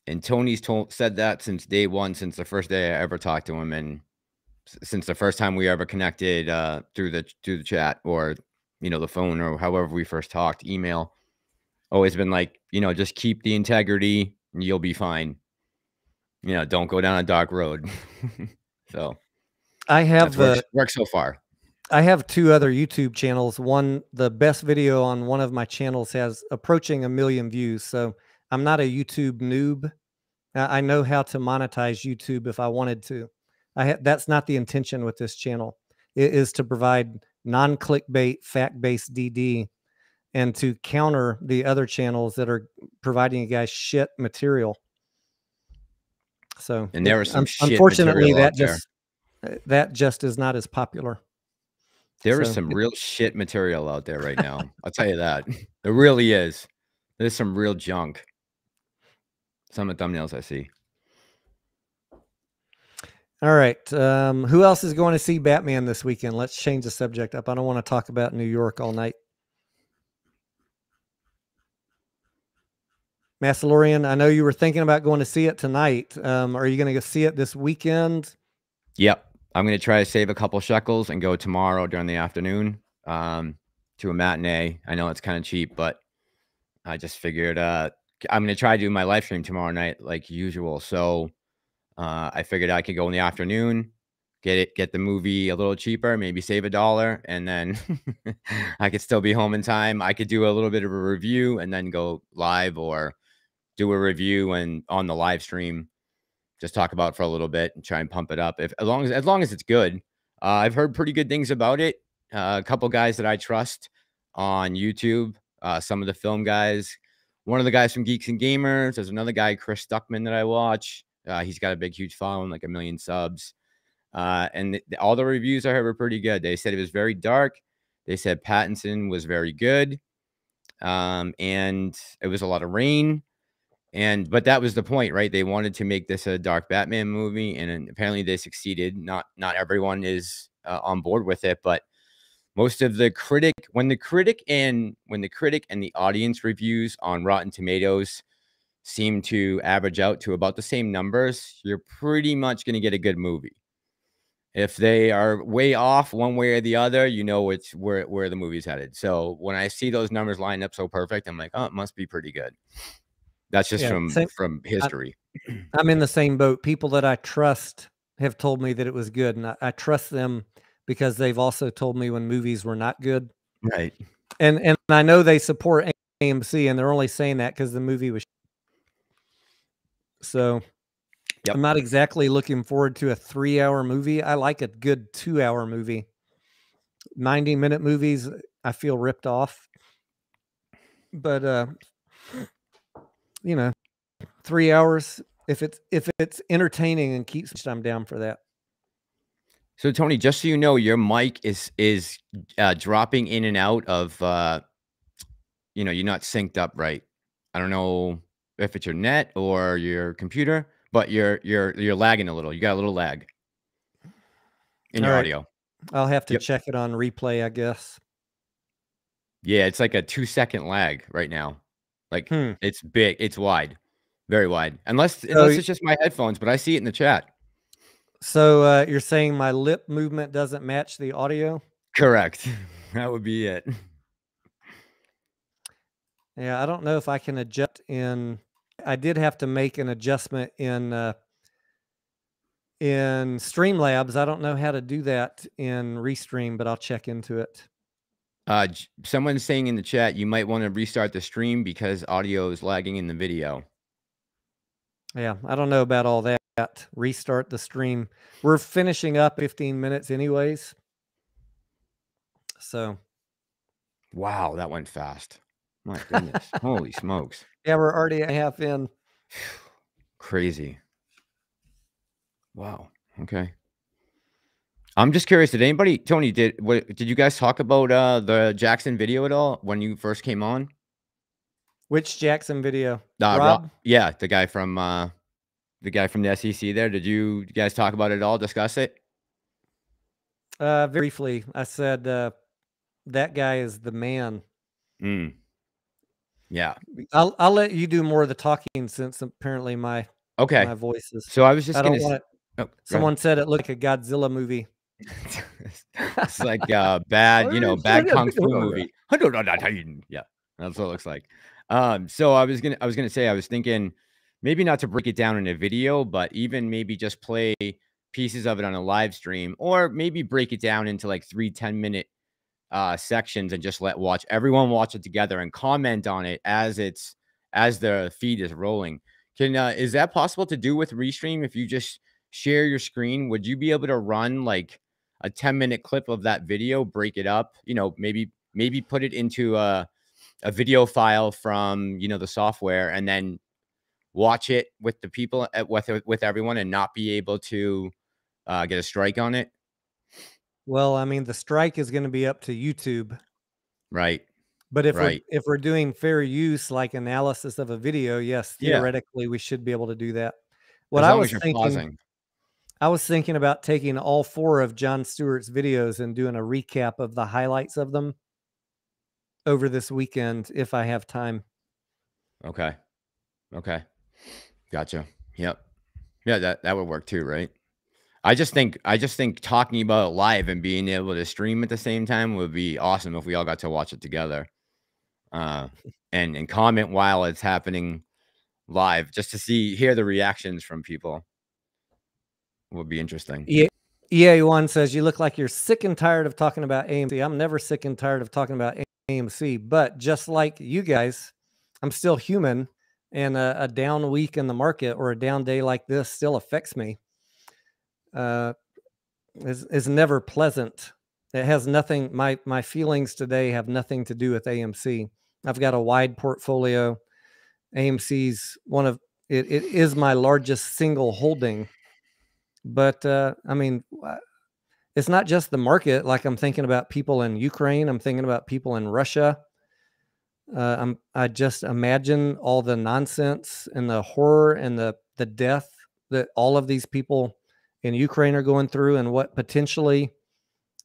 And Tony's said that since day one, since the first day I ever talked to him, and since the first time we ever connected through the chat, or the phone, or however we first talked, email. Always been like, just keep the integrity and you'll be fine. Don't go down a dark road. So I have worked so far. I have 2 other YouTube channels. One, the best video on one of my channels has approaching 1 million views. So I'm not a YouTube noob. I know how to monetize YouTube if I wanted to. That's not the intention with this channel. It is to provide non-clickbait, fact-based DD, and to counter the other channels that are providing you guys shit material. So, and there was some unfortunately that just is not as popular. There is some real shit material out there right now. I'll tell you that. There really is. There's some real junk. Some of the thumbnails I see. All right. Who else is going to see Batman this weekend? Let's change the subject up. I don't want to talk about New York all night. Massalorian, I know you were thinking about going to see it tonight. Are you going to go see it this weekend? Yep. I'm going to try to save a couple shekels and go tomorrow during the afternoon to a matinee. I know it's kind of cheap, but I just figured I'm going to try to do my live stream tomorrow night like usual. So I figured I could go in the afternoon, get the movie a little cheaper, maybe save $1, and then I could still be home in time. I could do a little bit of a review and then go live, or do a review and on the live stream just talk about it for a little bit and try and pump it up. As long as it's good. I've heard pretty good things about it. A couple guys that I trust on YouTube, some of the film guys, one of the guys from Geeks and Gamers. There's another guy, Chris Stuckman, that I watch. He's got a big, huge following, like 1 million subs. And all the reviews I heard were pretty good. They said it was very dark. They said Pattinson was very good. And it was a lot of rain. But that was the point, right? They wanted to make this a dark Batman movie, and apparently they succeeded. Not everyone is on board with it, but most of the critic when the critic and the audience reviews on Rotten Tomatoes seem to average out to about the same numbers, you're pretty much going to get a good movie. If they are way off one way or the other, you know it's where the movie's headed. So when I see those numbers line up so perfect, I'm like, oh, it must be pretty good. That's just Yeah, from history. I'm in the same boat. People that I trust have told me that it was good, and I trust them because they've also told me when movies were not good. Right. And I know they support AMC, and they're only saying that because the movie was. So Yep. I'm not exactly looking forward to a 3-hour movie. I like a good 2-hour movie. 90-minute movies, I feel ripped off. But you know, 3 hours, if it's entertaining and keeps, I'm down for that. So Tony, just so you know, your mic is dropping in and out of you know, you're not synced up right. I don't know if it's your net or your computer, but you're lagging a little. You got a little lag in your All right. audio. I'll have to Yep. check it on replay, I guess. Yeah, it's like a 2-second lag right now. Like it's big, it's wide, very wide. Unless it's just my headphones, but I see it in the chat. So you're saying my lip movement doesn't match the audio? Correct. That would be it. Yeah, I don't know if I can adjust in. I did have to make an adjustment in Streamlabs. I don't know how to do that in Restream, but I'll check into it. Someone's saying in the chat you might want to restart the stream because audio is lagging in the video. Yeah, I don't know about all that. Restart the stream. We're finishing up 15 minutes anyways. So. Wow, that went fast. My goodness. Holy smokes. Yeah, we're already a half in. Crazy. Wow. Okay. I'm just curious, did anybody, Tony, did you guys talk about the Jackson video at all when you first came on? Which Jackson video? Rob? Yeah, the guy from the SEC there. Did you guys talk about it at all, discuss it? Briefly, I said that guy is the man. Yeah. I'll let you do more of the talking since apparently my voice is. So I was just going to. Someone said it looked like a Godzilla movie. It's like bad, you know, bad kung fu movie. Yeah, that's what it looks like. So I was gonna say, I was thinking maybe not to break it down in a video, but even maybe just play pieces of it on a live stream, or maybe break it down into like 3 10-minute sections and just watch everyone watch it together and comment on it as the feed is rolling. Is that possible to do with Restream? If you just share your screen, would you be able to run like a 10-minute clip of that video, break it up, you know, maybe put it into a video file from, you know, the software, and then watch it with the people with everyone and not be able to get a strike on it? Well, I mean, the strike is going to be up to YouTube. Right. But if we're doing fair use, like analysis of a video, yes, theoretically we should be able to do that. What I was thinking, I was thinking about taking all 4 of Jon Stewart's videos and doing a recap of the highlights of them over this weekend if I have time. Okay. Gotcha. Yep. Yeah, that would work too, right? I just think talking about it live and being able to stream at the same time would be awesome if we all got to watch it together. And comment while it's happening live, just to hear the reactions from people would be interesting. Yeah. EA1 says, you look like you're sick and tired of talking about AMC. I'm never sick and tired of talking about AMC, but just like you guys, I'm still human, and a down week in the market or a down day like this still affects me. Is never pleasant. It has nothing, my feelings today have nothing to do with AMC. I've got a wide portfolio. AMC's it is my largest single holding. But I mean, it's not just the market. Like, I'm thinking about people in Ukraine. I'm thinking about people in Russia. I just imagine all the nonsense and the horror and the death that all of these people in Ukraine are going through, and what potentially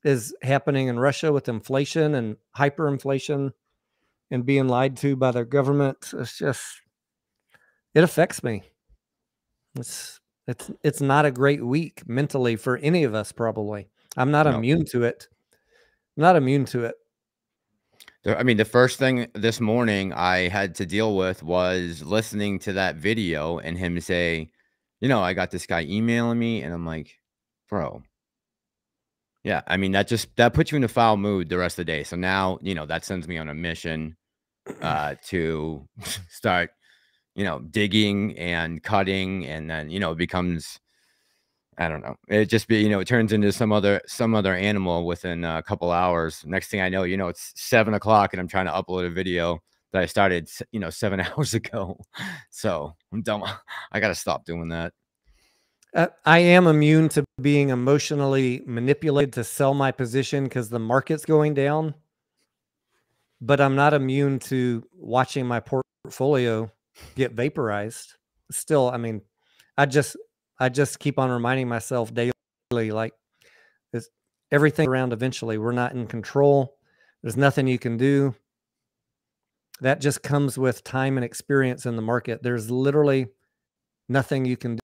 is happening in Russia with inflation and hyperinflation and being lied to by their government. It's just, it affects me. It's not a great week mentally for any of us, probably. I'm not No. immune to it. I'm not immune to it. I mean, the first thing this morning I had to deal with was listening to that video and him say, I got this guy emailing me, and I'm like, bro. Yeah, I mean, that puts you in a foul mood the rest of the day. So now, that sends me on a mission to start, digging and cutting, and then, it becomes, I don't know. It just it turns into some other animal within a couple hours. Next thing I know, it's 7 o'clock and I'm trying to upload a video that I started, 7 hours ago. So I'm done. I got to stop doing that. I am immune to being emotionally manipulated to sell my position because the market's going down, but I'm not immune to watching my portfolio get vaporized. Still, I mean, I just keep on reminding myself daily, like, it's everything around eventually. We're not in control. There's nothing you can do. That just comes with time and experience in the market. There's literally nothing you can do.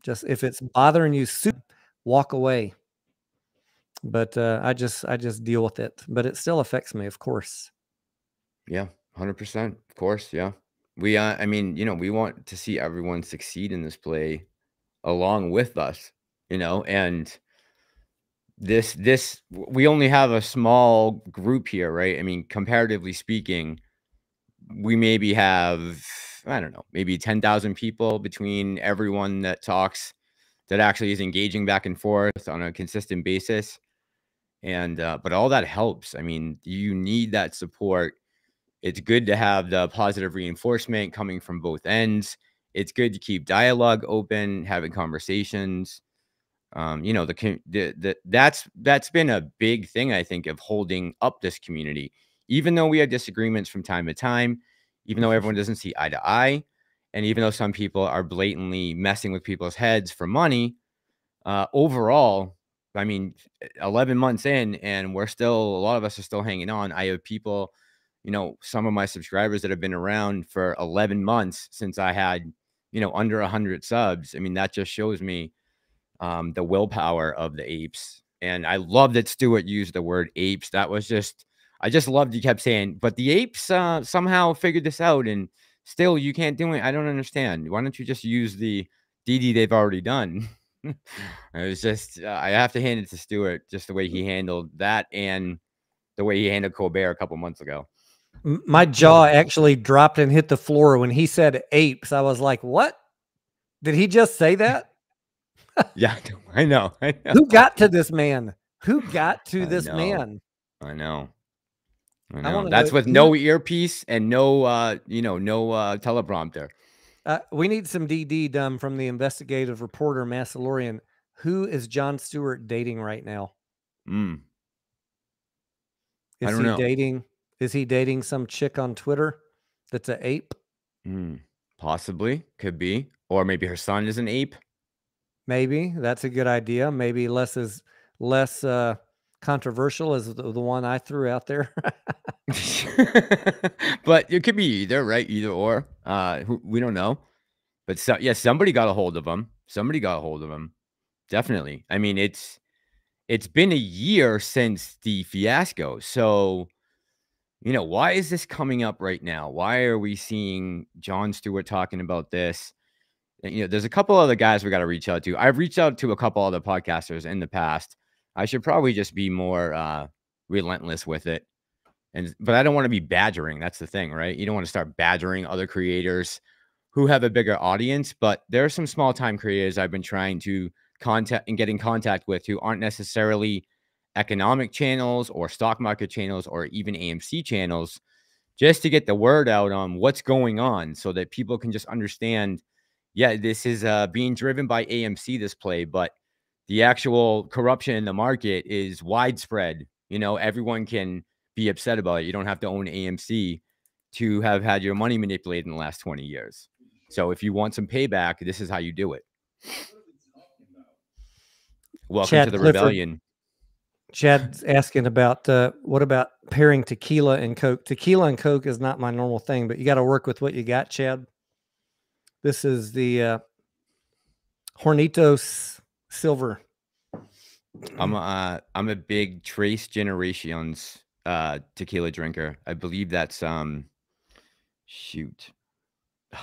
Just if it's bothering you, walk away. But I just deal with it. But it still affects me, of course. Yeah, 100%. Of course, yeah. We, I mean, we want to see everyone succeed in this play along with us, and we only have a small group here, right? I mean, comparatively speaking, we maybe have, I don't know, maybe 10,000 people between everyone that talks, that actually is engaging back and forth on a consistent basis. And, but all that helps. I mean, you need that support. It's good to have the positive reinforcement coming from both ends. It's good to keep dialogue open, having conversations. That's been a big thing, I think, of holding up this community. Even though we have disagreements from time to time, even though everyone doesn't see eye to eye, and even though some people are blatantly messing with people's heads for money, overall, I mean, 11 months in, and a lot of us are still hanging on. I have people, some of my subscribers that have been around for 11 months since I had, under 100 subs. I mean, that just shows me the willpower of the apes. And I love that Stuart used the word apes. I just loved he kept saying, but the apes somehow figured this out, and still you can't do it. I don't understand. Why don't you just use the DD they've already done? It was just, I have to hand it to Stuart, just the way he handled that and the way he handled Colbert a couple months ago. My jaw actually dropped and hit the floor when he said apes. I was like, what? Did he just say that? Yeah, I know. Who got to this man? Who got to this man? I know. That's with no earpiece and no, no teleprompter. We need some DD done from the investigative reporter, Massalorian. Who is Jon Stewart dating right now? I don't know. Is he dating some chick on Twitter that's an ape? Possibly. Could be. Or maybe her son is an ape. Maybe. That's a good idea. Maybe less controversial as the one I threw out there. But it could be either, right? Either or. We don't know. But somebody got a hold of him. Definitely. I mean, it's been a year since the fiasco. So, why is this coming up right now? Why are we seeing Jon Stewart talking about this? And, there's a couple other guys we got to reach out to. I've reached out to a couple other podcasters in the past. I should probably just be more relentless with it. But I don't want to be badgering. That's the thing, right? You don't want to start badgering other creators who have a bigger audience. But there are some small time creators I've been trying to contact and get in contact with who aren't necessarily economic channels or stock market channels or even AMC channels, just to get the word out on what's going on so that people can just understand, yeah, this is being driven by AMC, this play, but the actual corruption in the market is widespread. Everyone can be upset about it. You don't have to own AMC to have had your money manipulated in the last 20 years. So if you want some payback, this is how you do it. Welcome to the rebellion. Chad's asking about what about pairing tequila and Coke? Tequila and Coke is not my normal thing, but you got to work with what you got, Chad. This is the Hornitos Silver. I'm a big Tres Generations tequila drinker. I believe that's shoot.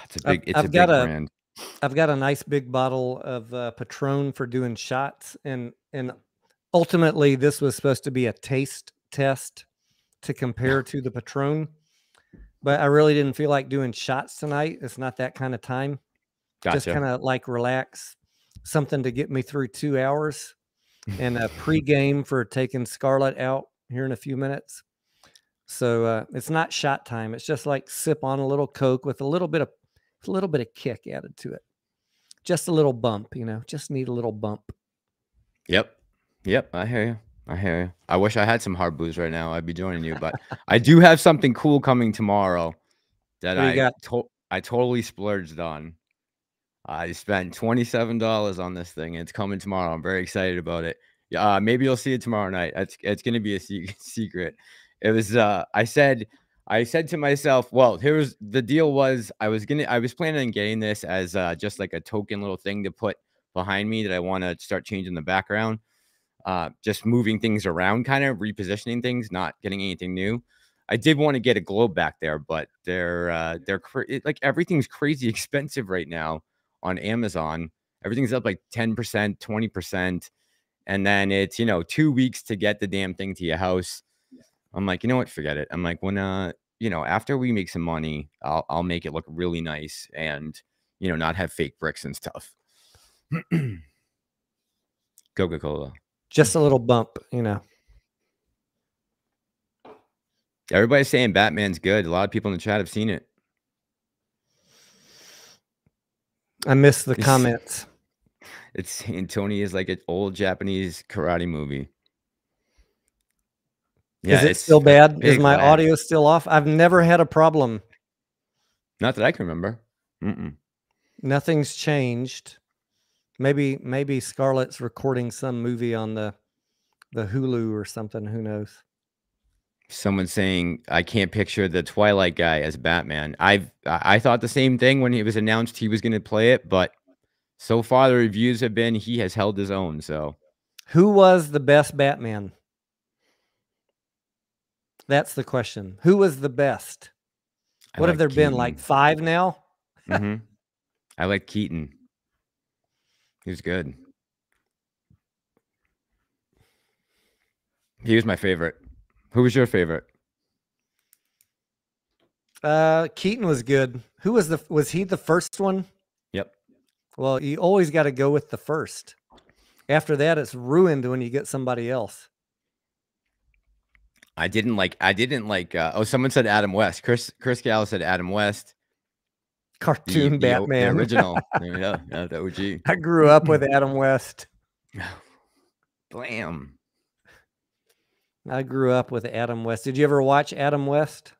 It's a big I've big got brand. I've got a nice big bottle of Patron for doing shots, and ultimately this was supposed to be a taste test to compare to the Patron, but I really didn't feel like doing shots tonight. It's not that kind of time. Just Gotcha. kind of like relax, something to get me through 2 hours, and a pregame for taking Scarlett out here in a few minutes. So it's not shot time. It's just like sip on a little Coke with a little bit of kick added to it. Just a little bump, just need a little bump. Yep. I hear you. I wish I had some hard booze right now. I'd be joining you, but I do have something cool coming tomorrow that I totally splurged on. I spent $27 on this thing. It's coming tomorrow. I'm very excited about it. Maybe you'll see it tomorrow night. It's gonna be a secret. It was I said to myself, well, here's the deal was I was planning on getting this as just like a token little thing to put behind me that I want to start changing the background. Just moving things around, kind of repositioning things, not getting anything new. I did want to get a globe back there, but they're like everything's crazy expensive right now on Amazon. Everything's up like 10%, 20%. And then it's, 2 weeks to get the damn thing to your house. I'm like, you know what? Forget it. I'm like, when, after we make some money, I'll make it look really nice and, not have fake bricks and stuff. Coca-Cola. Just a little bump, Everybody's saying Batman's good. A lot of people in the chat have seen it. I missed the comments. It's saying Tony is like an old Japanese karate movie. Yeah, is it still bad? Is my audio still off? I've never had a problem. Not that I can remember. Nothing's changed. Maybe Scarlett's recording some movie on the Hulu or something. Who knows? Someone saying I can't picture the Twilight guy as Batman. I thought the same thing when it was announced he was going to play it, but so far the reviews have been he has held his own. So, who was the best Batman? That's the question. Who was the best? What have there been, like 5 now? I like Keaton. He was good. He was my favorite. Who was your favorite? Keaton was good. Who was he the first one? Yep. Well, you always got to go with the first. After that, it's ruined when you get somebody else. I didn't like someone said Adam West. Chris Gallo said Adam West. Cartoon Batman. The original. Yeah, the OG. I grew up with Adam West. Blam. I grew up with Adam West. Did you ever watch Adam West?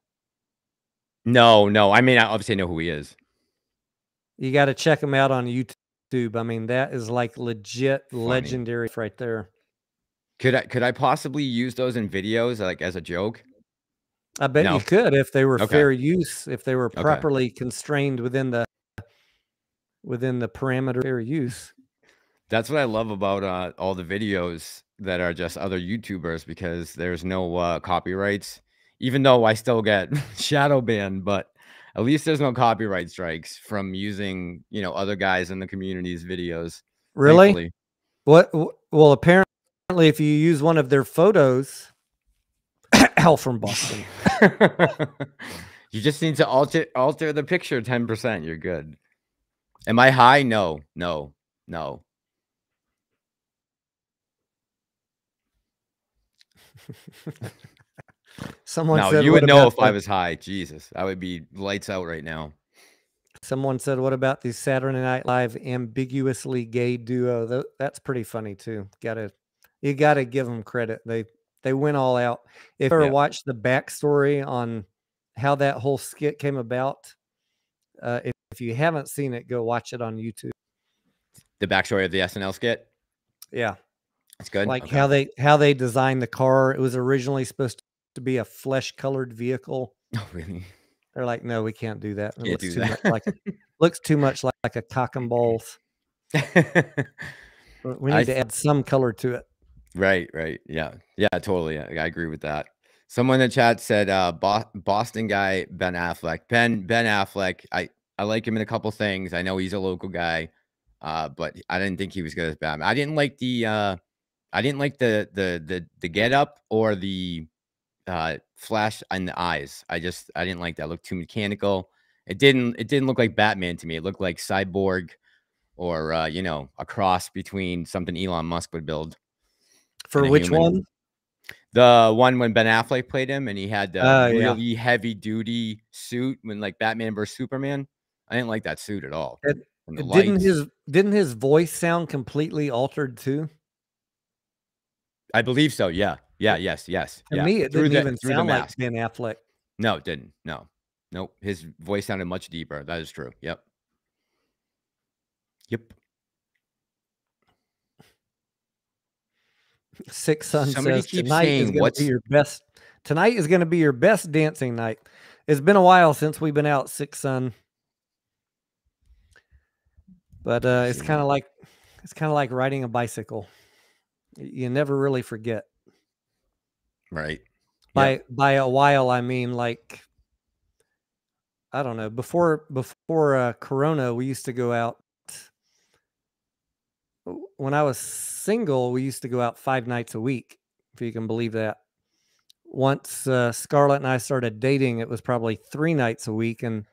No. I mean, I obviously know who he is. You got to check him out on YouTube. I mean, that is like legit legendary right there. Could I possibly use those in videos like as a joke? I bet you could if they were fair use, if they were properly constrained within the parameter of fair use. That's what I love about all the videos that are just other YouTubers, because there's no copyrights, even though I still get shadow banned, but at least there's no copyright strikes from using, other guys in the community's videos. Really? Thankfully. Well, apparently if you use one of their photos, Al from Boston. You just need to alter the picture 10%. You're good. Am I high? No. Someone now, said, you would know if I was high. Jesus, I would be lights out right now. Someone said, what about the Saturday Night Live ambiguously gay duo? That's pretty funny too. You gotta give them credit. They went all out. If you ever watched the backstory on how that whole skit came about, if you haven't seen it, go watch it on YouTube. The backstory of the SNL skit? Yeah. It's good. Like Okay. how they designed the car. It was originally supposed to be a flesh colored vehicle. Oh, really? They're like, no, we can't do that. It Can't looks do too much like a cock and balls. that. We I need to add some color to it. Right, right. Yeah. Yeah, totally. I agree with that. Someone in the chat said, Boston guy, Ben Affleck. Ben Affleck, I like him in a couple things. I know he's a local guy, but I didn't think he was good as Batman. I didn't like the get up or the flash in the eyes. I didn't like that. It looked too mechanical. It didn't look like Batman to me. It looked like Cyborg or a cross between something Elon Musk would build For and a which human. one? The one when Ben Affleck played him and he had the Oh yeah. really heavy duty suit when like Batman versus Superman. I didn't like that suit at all. It, And the didn't lights. his voice sound completely altered too? I believe so. Yeah. Yeah. It, Yes. Yes. to Yeah. me, it Through didn't the even through the sound like mask. Ben Affleck. No, it didn't. No. Nope. His voice sounded much deeper. That is true. Yep. Yep. Six Sun Somebody says keeps saying what's tonight is going to be your best dancing night. It's been a while since we've been out, Six Sun. But it's kind of like riding a bicycle. You never really forget. right. By a while, I mean like I don't know. Before Corona, we used to go out. When I was single, we used to go out 5 nights a week, if you can believe that. Once Scarlett and I started dating, it was probably 3 nights a week, and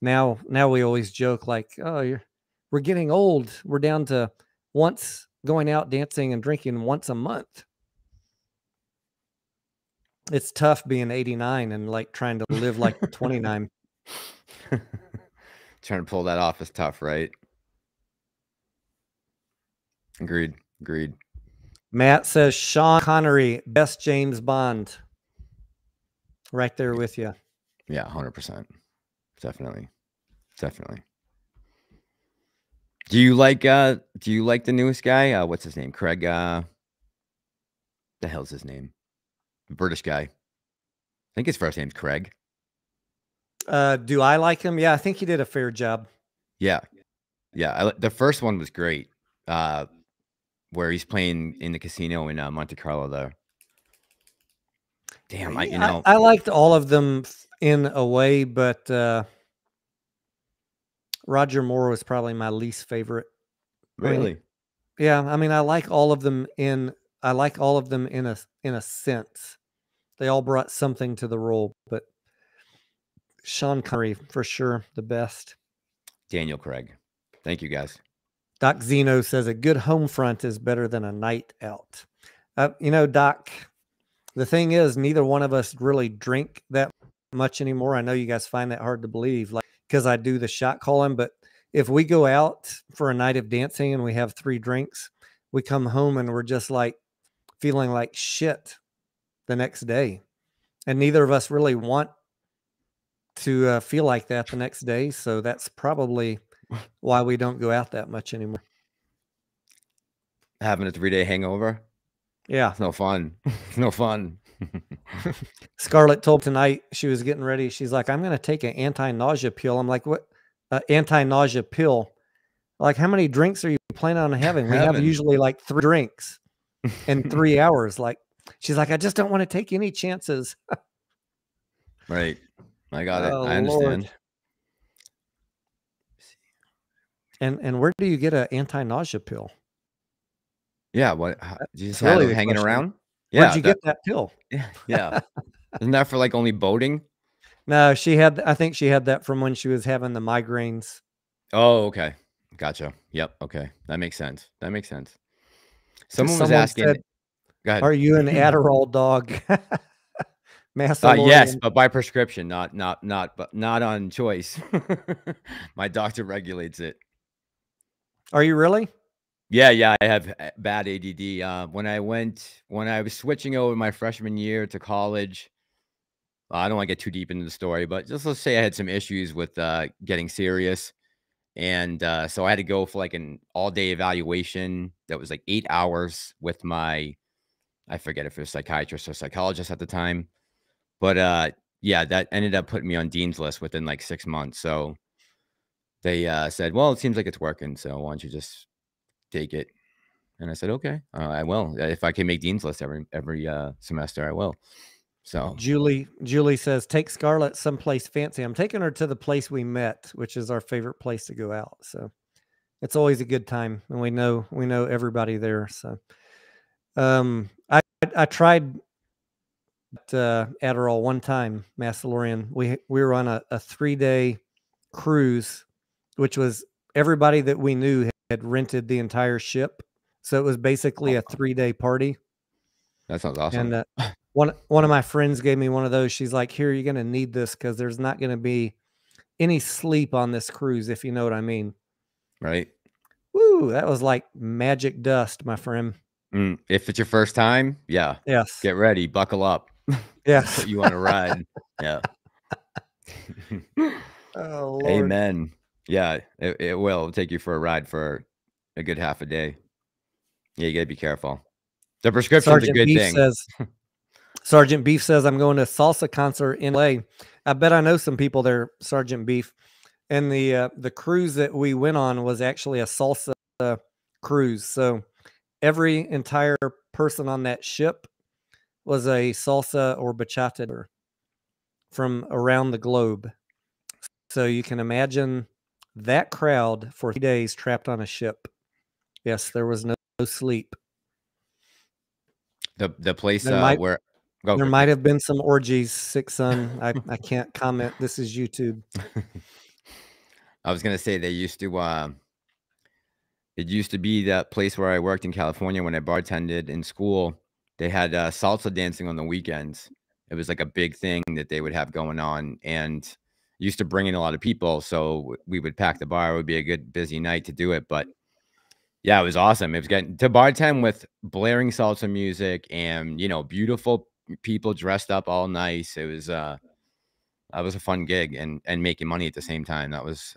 now we always joke like, "Oh, we're getting old. We're down to once going out dancing and drinking once a month." It's tough being 89 and like trying to live like 29. Trying to pull that off is tough, right? Agreed. Agreed. Matt says Sean Connery, best James Bond. Right there with you. Yeah, 100%. Definitely. Definitely. Do you like the newest guy? What's his name? Craig the hell's his name? British guy. I think his first name's Craig. Do I like him? Yeah, I think he did a fair job. Yeah. Yeah, the first one was great. Where he's playing in the casino in Monte Carlo there. Damn, I liked all of them in a way, but Roger Moore was probably my least favorite. Really? I mean, I like all of them in a sense. They all brought something to the role, but Sean Connery for sure the best. Daniel Craig. Thank you, guys. Doc Zeno says a good home front is better than a night out. Doc, the thing is, neither one of us really drink that much anymore. I know you guys find that hard to believe, like because I do the shot calling. But if we go out for a night of dancing and we have 3 drinks, we come home and we're just like feeling like shit the next day. And neither of us really want to feel like that the next day. So that's probably why we don't go out that much anymore. Having a 3-day hangover? Yeah. It's no fun. It's no fun. Scarlett told tonight she was getting ready. She's like, I'm going to take an anti-nausea pill. I'm like, what? Anti-nausea pill? Like, how many drinks are you planning on having? We have usually like 3 drinks in 3 hours. Like, she's like, I just don't want to take any chances. Right. I got it. I understand. Lord. And where do you get an anti-nausea pill? Yeah. What? Do you just have it hanging around? Yeah. Where'd you get that pill? Yeah. Isn't that for like only boating? No, I think she had that from when she was having the migraines. Oh, okay. Gotcha. Yep. Okay. That makes sense. Someone was asking, said, go ahead. Are you an Adderall dog? Yes, but by prescription, not on choice. My doctor regulates it. Are you really? Yeah, I have bad ADD. When I was switching over my freshman year to college, I don't want to get too deep into the story, but just let's say I had some issues with getting serious, And so I had to go for like an all-day evaluation that was like 8 hours with my, I forget if it was psychiatrist or psychologist at the time. But yeah, that ended up putting me on Dean's list within like 6 months. So they said, well, it seems like it's working. So why don't you just take it? And I said, okay, I will. If I can make Dean's list every semester, I will. So Julie says, take Scarlett someplace fancy. I'm taking her to the place we met, which is our favorite place to go out. So it's always a good time, and we know everybody there. So I tried Adderall one time, Massalorian. We were on a 3-day cruise, which was everybody that we knew had rented the entire ship. So it was basically a 3-day party. that sounds awesome. And one of my friends gave me one of those. She's like, here, you're going to need this because there's not going to be any sleep on this cruise, if you know what I mean. Right. Woo, that was like magic dust, my friend. If it's your first time, yeah. Yes. Get ready, buckle up. Yes. You want to ride. Yeah. Oh, Lord. Amen. Yeah, it will take you for a ride for a good half a day. Yeah, you got to be careful. The prescription's a good thing. Sergeant Beef says, I'm going to salsa concert in LA. I bet I know some people there, Sergeant Beef. And the cruise that we went on was actually a salsa cruise. So every entire person on that ship was a salsa or bachata from around the globe. So you can imagine that crowd for 3 days trapped on a ship. Yes, there was no sleep. The place where there might have been some orgies, Sick Son. I can't comment. This is YouTube. I was gonna say they used to it used to be that place where I worked in California when I bartended in school. They had salsa dancing on the weekends. It was like a big thing that they would have going on, and used to bring in a lot of people. So we would pack the bar. It would be a good busy night to do it. But yeah, it was awesome. It was getting to bartend with blaring salsa music and, you know, beautiful people dressed up all nice. It was that was a fun gig, and making money at the same time. That was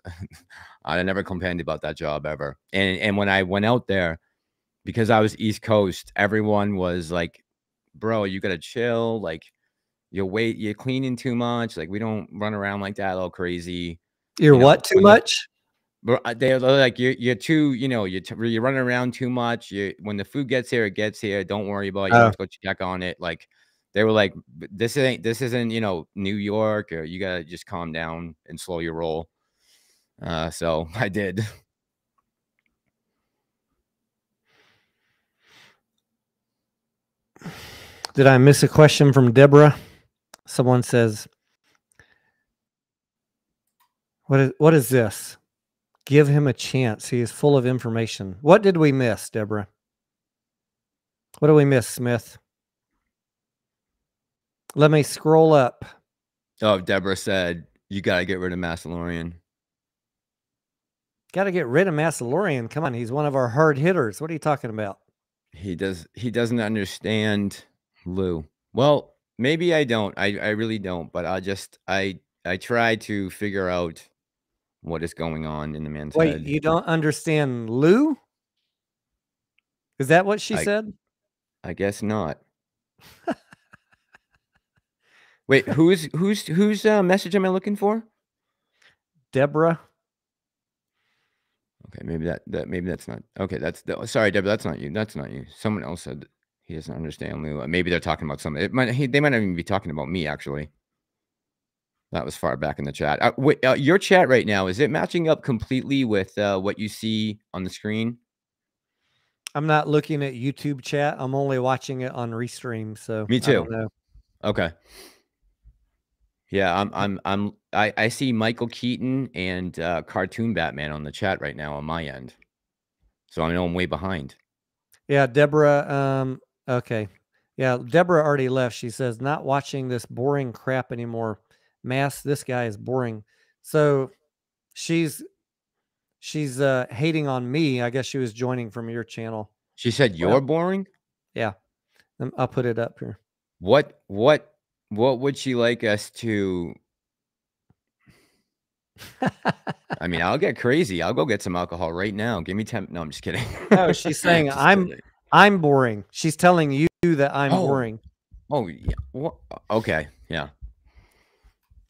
I never complained about that job ever. And when I went out there, because I was East Coast, everyone was like, bro, you gotta chill. Like, you're cleaning too much. Like, we don't run around like that all crazy. You're what too much? They're like, you're too, you know, you're running around too much. When the food gets here, it gets here. Don't worry about it. You don't have to go check on it. Like, they were like, this isn't, you know, New York, or you gotta just calm down and slow your roll. So I did. Did I miss a question from Deborah? Someone says, what is this? Give him a chance. He is full of information. What did we miss, Deborah? What did we miss, Smith? Let me scroll up. Oh, Deborah said, you got to get rid of Massalorian. Got to get rid of Massalorian. Come on. He's one of our hard hitters. What are you talking about? He doesn't understand Lou. Well, maybe I don't. I really don't. But I try to figure out what is going on in the man's head. Wait, you don't understand Lou? Is that what she said? I guess not. Wait, whose message am I looking for? Deborah. Okay, maybe that's not. Okay, sorry, Deborah, that's not you. That's not you. Someone else said he doesn't understand Lou. Maybe they're talking about something. They might not even be talking about me, actually. That was far back in the chat. Wait, your chat right now, is it matching up completely with what you see on the screen? I'm not looking at YouTube chat. I'm only watching it on Restream. So me too. I don't know. Okay. Yeah, I see Michael Keaton and Cartoon Batman on the chat right now on my end. So I know I'm way behind. Yeah, Deborah. Okay. Yeah, Deborah already left. She says, not watching this boring crap anymore. Mass, this guy is boring. So she's hating on me. I guess she was joining from your channel. She said you're boring? Yeah. I'll put it up here. What would she like us to? I mean, I'll get crazy. I'll go get some alcohol right now. Give me 10. No, I'm just kidding. No, she's saying Just kidding. I'm boring. She's telling you that I'm Oh, boring. oh yeah. Okay, yeah.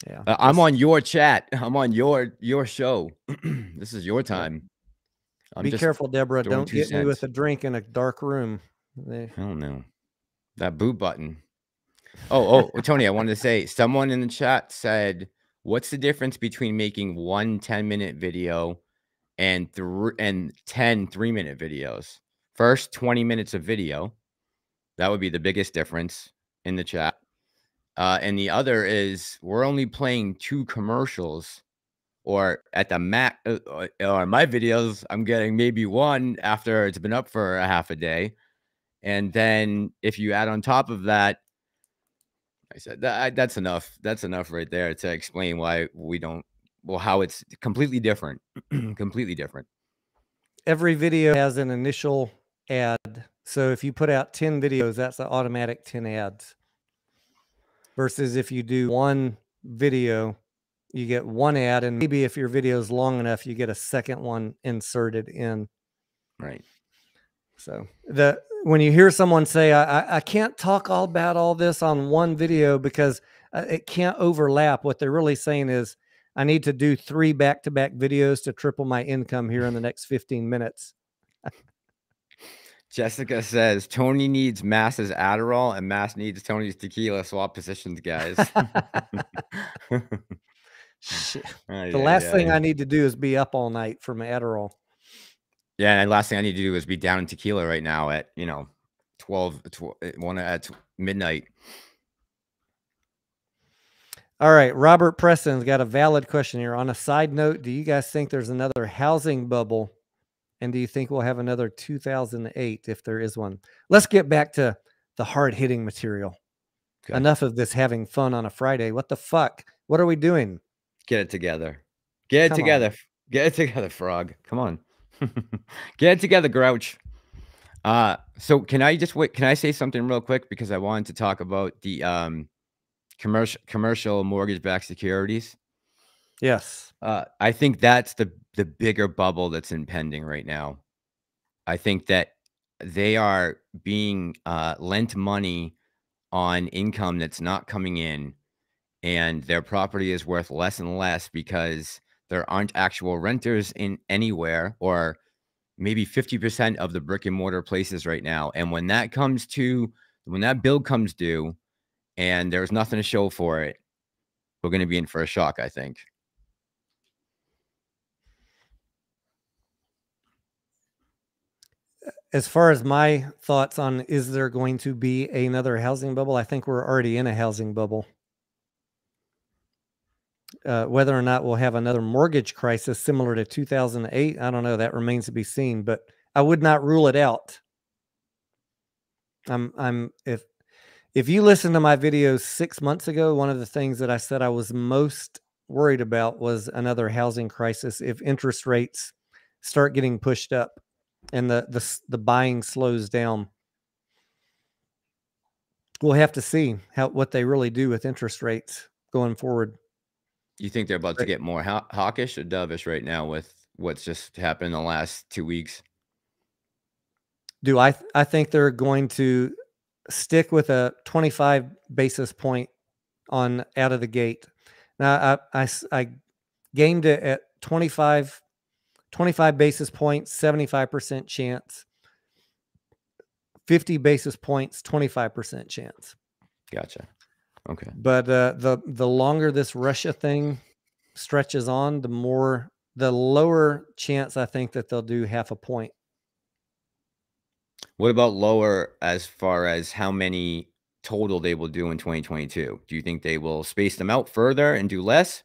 Yeah. I'm on your chat. I'm on your show. This is your Yeah. time. I'm Be just careful, Deborah. throwing Don't 2 get me with cents. a drink in a dark room. I don't know. That boot button. Oh, Tony, I wanted to say, someone in the chat said, what's the difference between making one 10-minute video and 10 3-minute videos? First, 20 minutes of video. That would be the biggest difference in the chat. And the other is we're only playing 2 commercials, or at the max, or my videos, I'm getting maybe 1 after it's been up for a half a day. And then if you add on top of that, I said that's enough. That's enough right there to explain why we don't, well, how it's completely different. Completely different. Every video has an initial ad. So if you put out 10 videos, that's an automatic 10 ads. Versus if you do one video, you get one ad, and maybe if your video is long enough, you get a second one inserted in. Right. So when you hear someone say, I can't talk all about all this on one video because it can't overlap, what they're really saying is, I need to do 3 back-to-back videos to triple my income here in the next 15 minutes. Jessica says Tony needs Mass's Adderall and Mass needs Tony's tequila. Swap positions, guys. Shit. The last thing I need to do is be up all night from Adderall. Yeah, and last thing I need to do is be down in tequila right now at 1 at midnight. All right, Robert Preston's got a valid question here. On a side note, do you guys think there's another housing bubble? And do you think we'll have another 2008 if there is one? Let's get back to the hard-hitting material. Okay. Enough of this having fun on a Friday. What the fuck? What are we doing? Get it together. Get it together. Get it together, Frog. Come on. Get it together, Grouch. So can I say something real quick, because I wanted to talk about the commercial mortgage-backed securities. Yes. I think that's the bigger bubble that's impending right now. I think that they are being lent money on income that's not coming in, and their property is worth less and less because there aren't actual renters in anywhere, or maybe 50% of the brick and mortar places right now. And when that bill comes due and there's nothing to show for it, we're going to be in for a shock, I think. As far as my thoughts on, is there going to be another housing bubble? I think we're already in a housing bubble. Whether or not we'll have another mortgage crisis similar to 2008, I don't know. That remains to be seen, but I would not rule it out. If you listen to my videos 6 months ago, one of the things that I said I was most worried about was another housing crisis if interest rates start getting pushed up and the buying slows down. We'll have to see what they really do with interest rates going forward. You think they're about to get more hawkish or dovish right now with what's just happened in the last 2 weeks? I think they're going to stick with a 25 basis point on out of the gate. Now I gamed it at 25 basis points, 75% chance. 50 basis points, 25% chance. Gotcha. Okay. But the longer this Russia thing stretches on, the lower chance I think that they'll do half a point. What about lower as far as how many total they will do in 2022? Do you think they will space them out further and do less?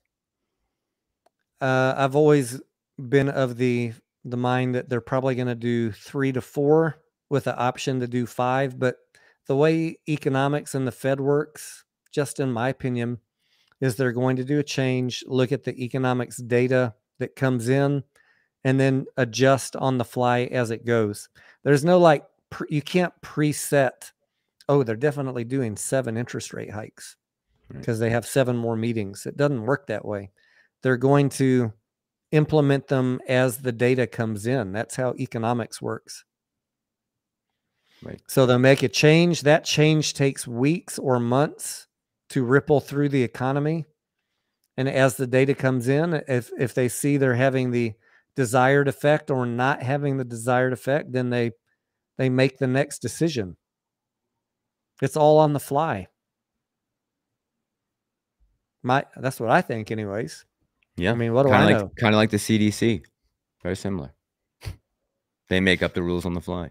I've always been of the mind that they're probably going to do 3 to 4 with the option to do 5. But the way economics and the Fed works, just in my opinion, is they're going to do a change, look at the economics data that comes in, and then adjust on the fly as it goes. There's no you can't preset, oh, they're definitely doing 7 interest rate hikes because they have 7 more meetings. It doesn't work that way. they're going to implement them as the data comes in. That's how economics works. Right. So they'll make a change. That change takes weeks or months to ripple through the economy. And as the data comes in, if they see they're having the desired effect or not having the desired effect, then they make the next decision. It's all on the fly. That's what I think anyways. Yeah. I mean, what do I know? Kind of like the CDC. Very similar. They make up the rules on the fly.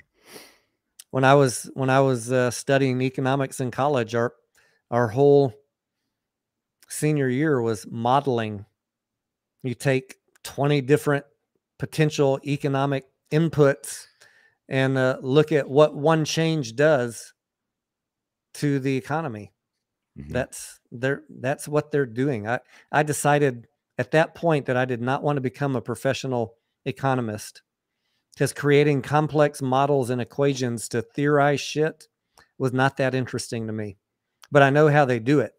When I was studying economics in college, our whole senior year was modeling. You take 20 different potential economic inputs and look at what one change does to the economy. Mm-hmm. That's what they're doing. I decided at that point that I did not want to become a professional economist, because creating complex models and equations to theorize shit was not that interesting to me. But I know how they do it.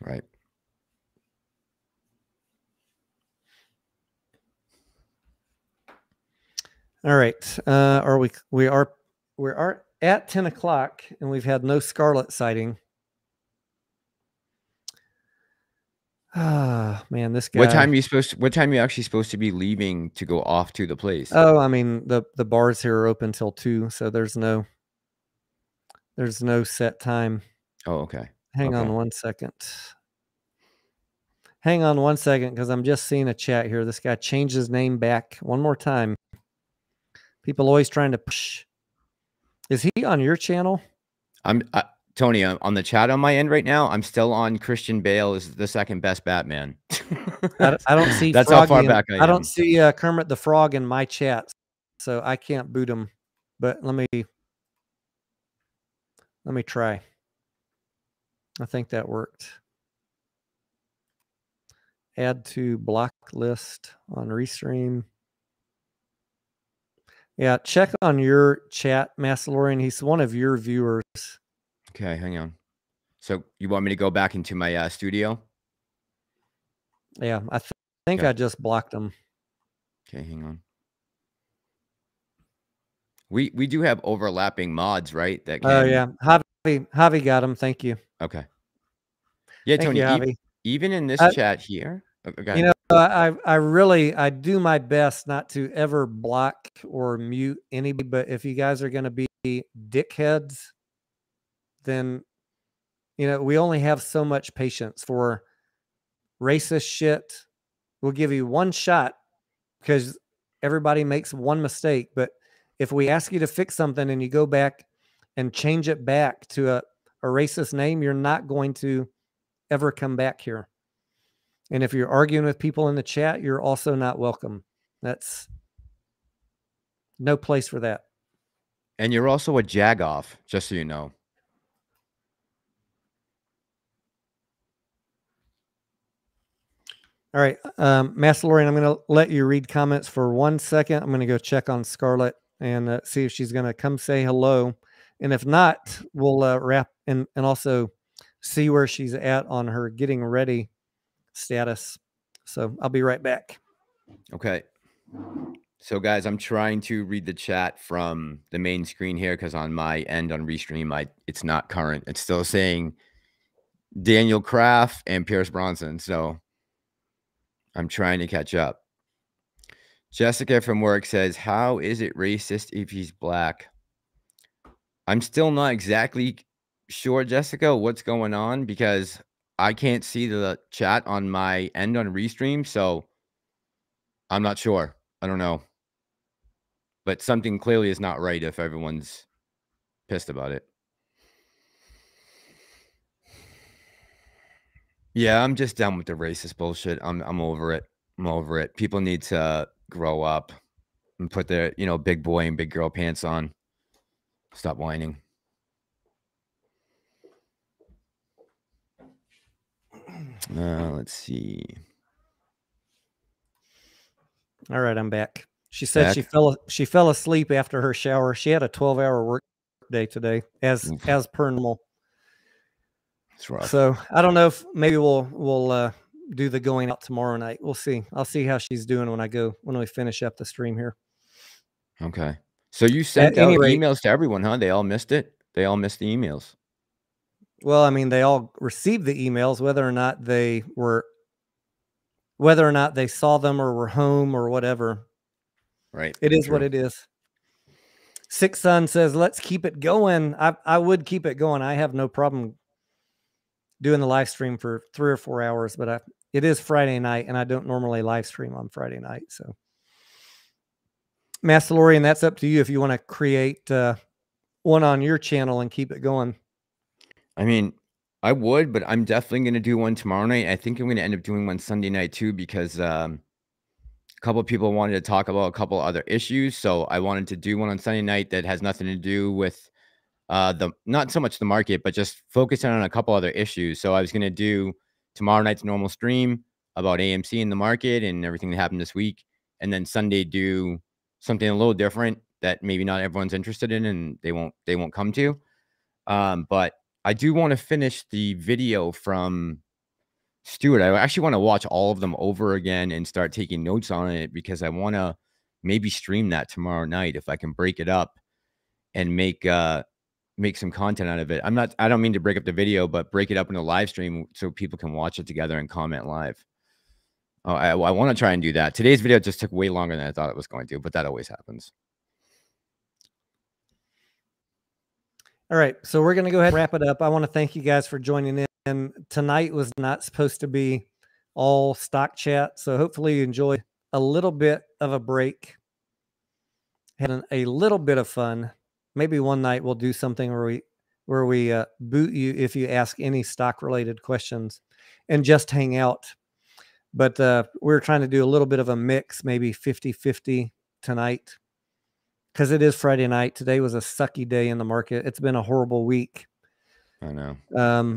Right. All right. We are at 10 o'clock and we've had no Scarlet sighting. Ah, man, this guy. What time are you actually supposed to be leaving to go off to the place? Oh, I mean, the bars here are open till 2, so there's no set time. Oh, okay. Hang on one second. Hang on one second, because I'm just seeing a chat here. This guy changed his name back one more time. People always trying to push. Is he on your channel? Tony, on the chat on my end right now, I'm still on Christian Bale is the second best Batman. I don't see that's Froggy how far back I am. I don't see Kermit the Frog in my chat, so I can't boot him. But let me try. I think that worked. Add to block list on Restream. Yeah, check on your chat, Massalorian. He's one of your viewers. Okay, hang on. So you want me to go back into my studio? Yeah, I think I just blocked him. Okay, hang on. We do have overlapping mods, right? That can... Oh yeah, Javi got him. Thank you. Okay. Yeah, Thank Tony. you, Javi. Even in this chat here, you know, I do my best not to ever block or mute anybody. But if you guys are going to be dickheads, then we only have so much patience for racist shit. We'll give you one shot because everybody makes one mistake. But if we ask you to fix something and you go back and change it back to a racist name, you're not going to ever come back here. And if you're arguing with people in the chat, you're also not welcome. That's no place for that. And you're also a jagoff, just so you know. All right, Massalorian, I'm going to let you read comments for 1 second. I'm going to go check on Scarlet and see if she's going to come say hello. And if not, we'll wrap and also see where she's at on her getting ready status. So I'll be right back. Okay. So guys, I'm trying to read the chat from the main screen here because on my end on Restream, it's not current. It's still saying Daniel Kraft and Pierce Bronson. So I'm trying to catch up. Jessica from work says, how is it racist if he's black? I'm still not exactly sure, Jessica, what's going on because I can't see the chat on my end on Restream. So I'm not sure. I don't know. But something clearly is not right if everyone's pissed about it. Yeah, I'm just done with the racist bullshit. I'm over it. I'm over it. People need to grow up and put their, big boy and big girl pants on. Stop whining. Let's see. All right, I'm back. She said she fell asleep after her shower. She had a 12-hour work day today, as per normal. It's rough. So I don't know if maybe we'll do the going out tomorrow night. We'll see. I'll see how she's doing when we finish up the stream here. Okay. So you At sent any out rate, emails to everyone, huh? They all missed it. They all missed the emails. well, I mean, they all received the emails, whether or not they saw them or were home or whatever. Right. It is True. what it is. Six Sun says, let's keep it going. I would keep it going. I have no problem doing the live stream for 3 or 4 hours, but it is Friday night, and I don't normally live stream on Friday night. So, Mastalorian, that's up to you if you want to create one on your channel and keep it going. I mean, I would, but I'm definitely going to do one tomorrow night. I think I'm going to end up doing one Sunday night too, because a couple of people wanted to talk about a couple other issues. So I wanted to do one on Sunday night that has nothing to do with not so much the market, but just focusing on a couple other issues. So I was going to do tomorrow night's normal stream about AMC in the market and everything that happened this week. And then Sunday do something a little different that maybe not everyone's interested in and they won't come to. But I do want to finish the video from Stuart. I actually want to watch all of them over again and start taking notes on it, because I want to maybe stream that tomorrow night if I can break it up and make some content out of it. I don't mean to break up the video, but break it up in a live stream so people can watch it together and comment live. Oh, I want to try and do that. Today's video just took way longer than I thought it was going to, but that always happens. All right, so we're going to go ahead and wrap it up. I want to thank you guys for joining in. And tonight was not supposed to be all stock chat, so hopefully you enjoyed a little bit of a break, had a little bit of fun. Maybe one night we'll do something where we boot you if you ask any stock related questions and just hang out. But we're trying to do a little bit of a mix, maybe 50-50 tonight, because it is Friday night. Today was a sucky day in the market. It's been a horrible week. I know.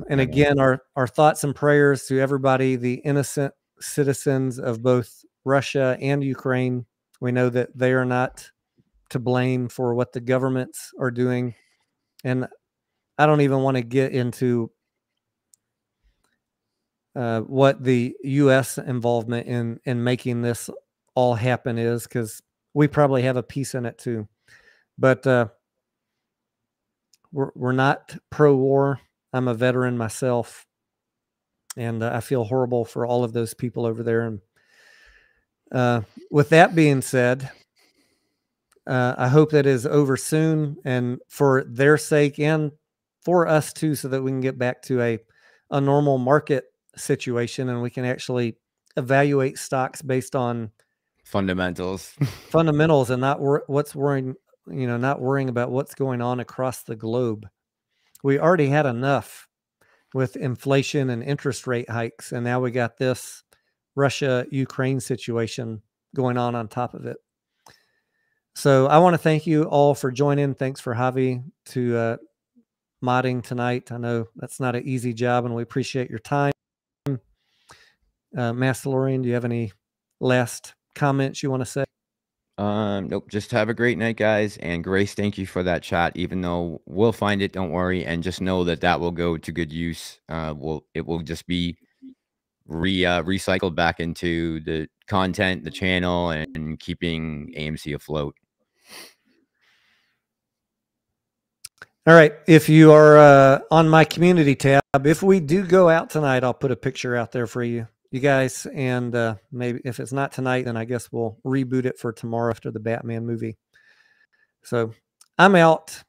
And again, our thoughts and prayers to everybody, the innocent citizens of both Russia and Ukraine. We know that they are not to blame for what the governments are doing. And I don't even want to get into what the U.S. involvement in making this all happen is, because we probably have a piece in it too. But we're not pro-war. I'm a veteran myself, and I feel horrible for all of those people over there. And with that being said, I hope that is over soon, and for their sake and for us too, so that we can get back to a normal market situation and we can actually evaluate stocks based on fundamentals and not worrying about what's going on across the globe. We already had enough with inflation and interest rate hikes, and now we got this Russia-Ukraine situation going on top of it. So I want to thank you all for joining. Thanks for Javi to modding tonight. I know that's not an easy job, and we appreciate your time. Mastalorian, do you have any last comments you want to say? Nope. Just have a great night, guys. And Grace, thank you for that chat. Even though we'll find it, don't worry, and just know that will go to good use. It will just be recycled back into the content, the channel, and keeping AMC afloat. All right. If you are on my community tab, if we do go out tonight, I'll put a picture out there for you guys. And maybe if it's not tonight, then I guess we'll reboot it for tomorrow after the Batman movie. So I'm out.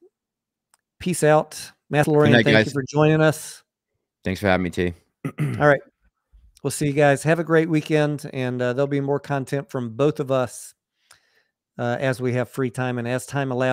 Peace out. Mastalorian, thank you for joining us. Thanks for having me, T. All right. We'll see you guys. Have a great weekend. And there'll be more content from both of us as we have free time and as time allows.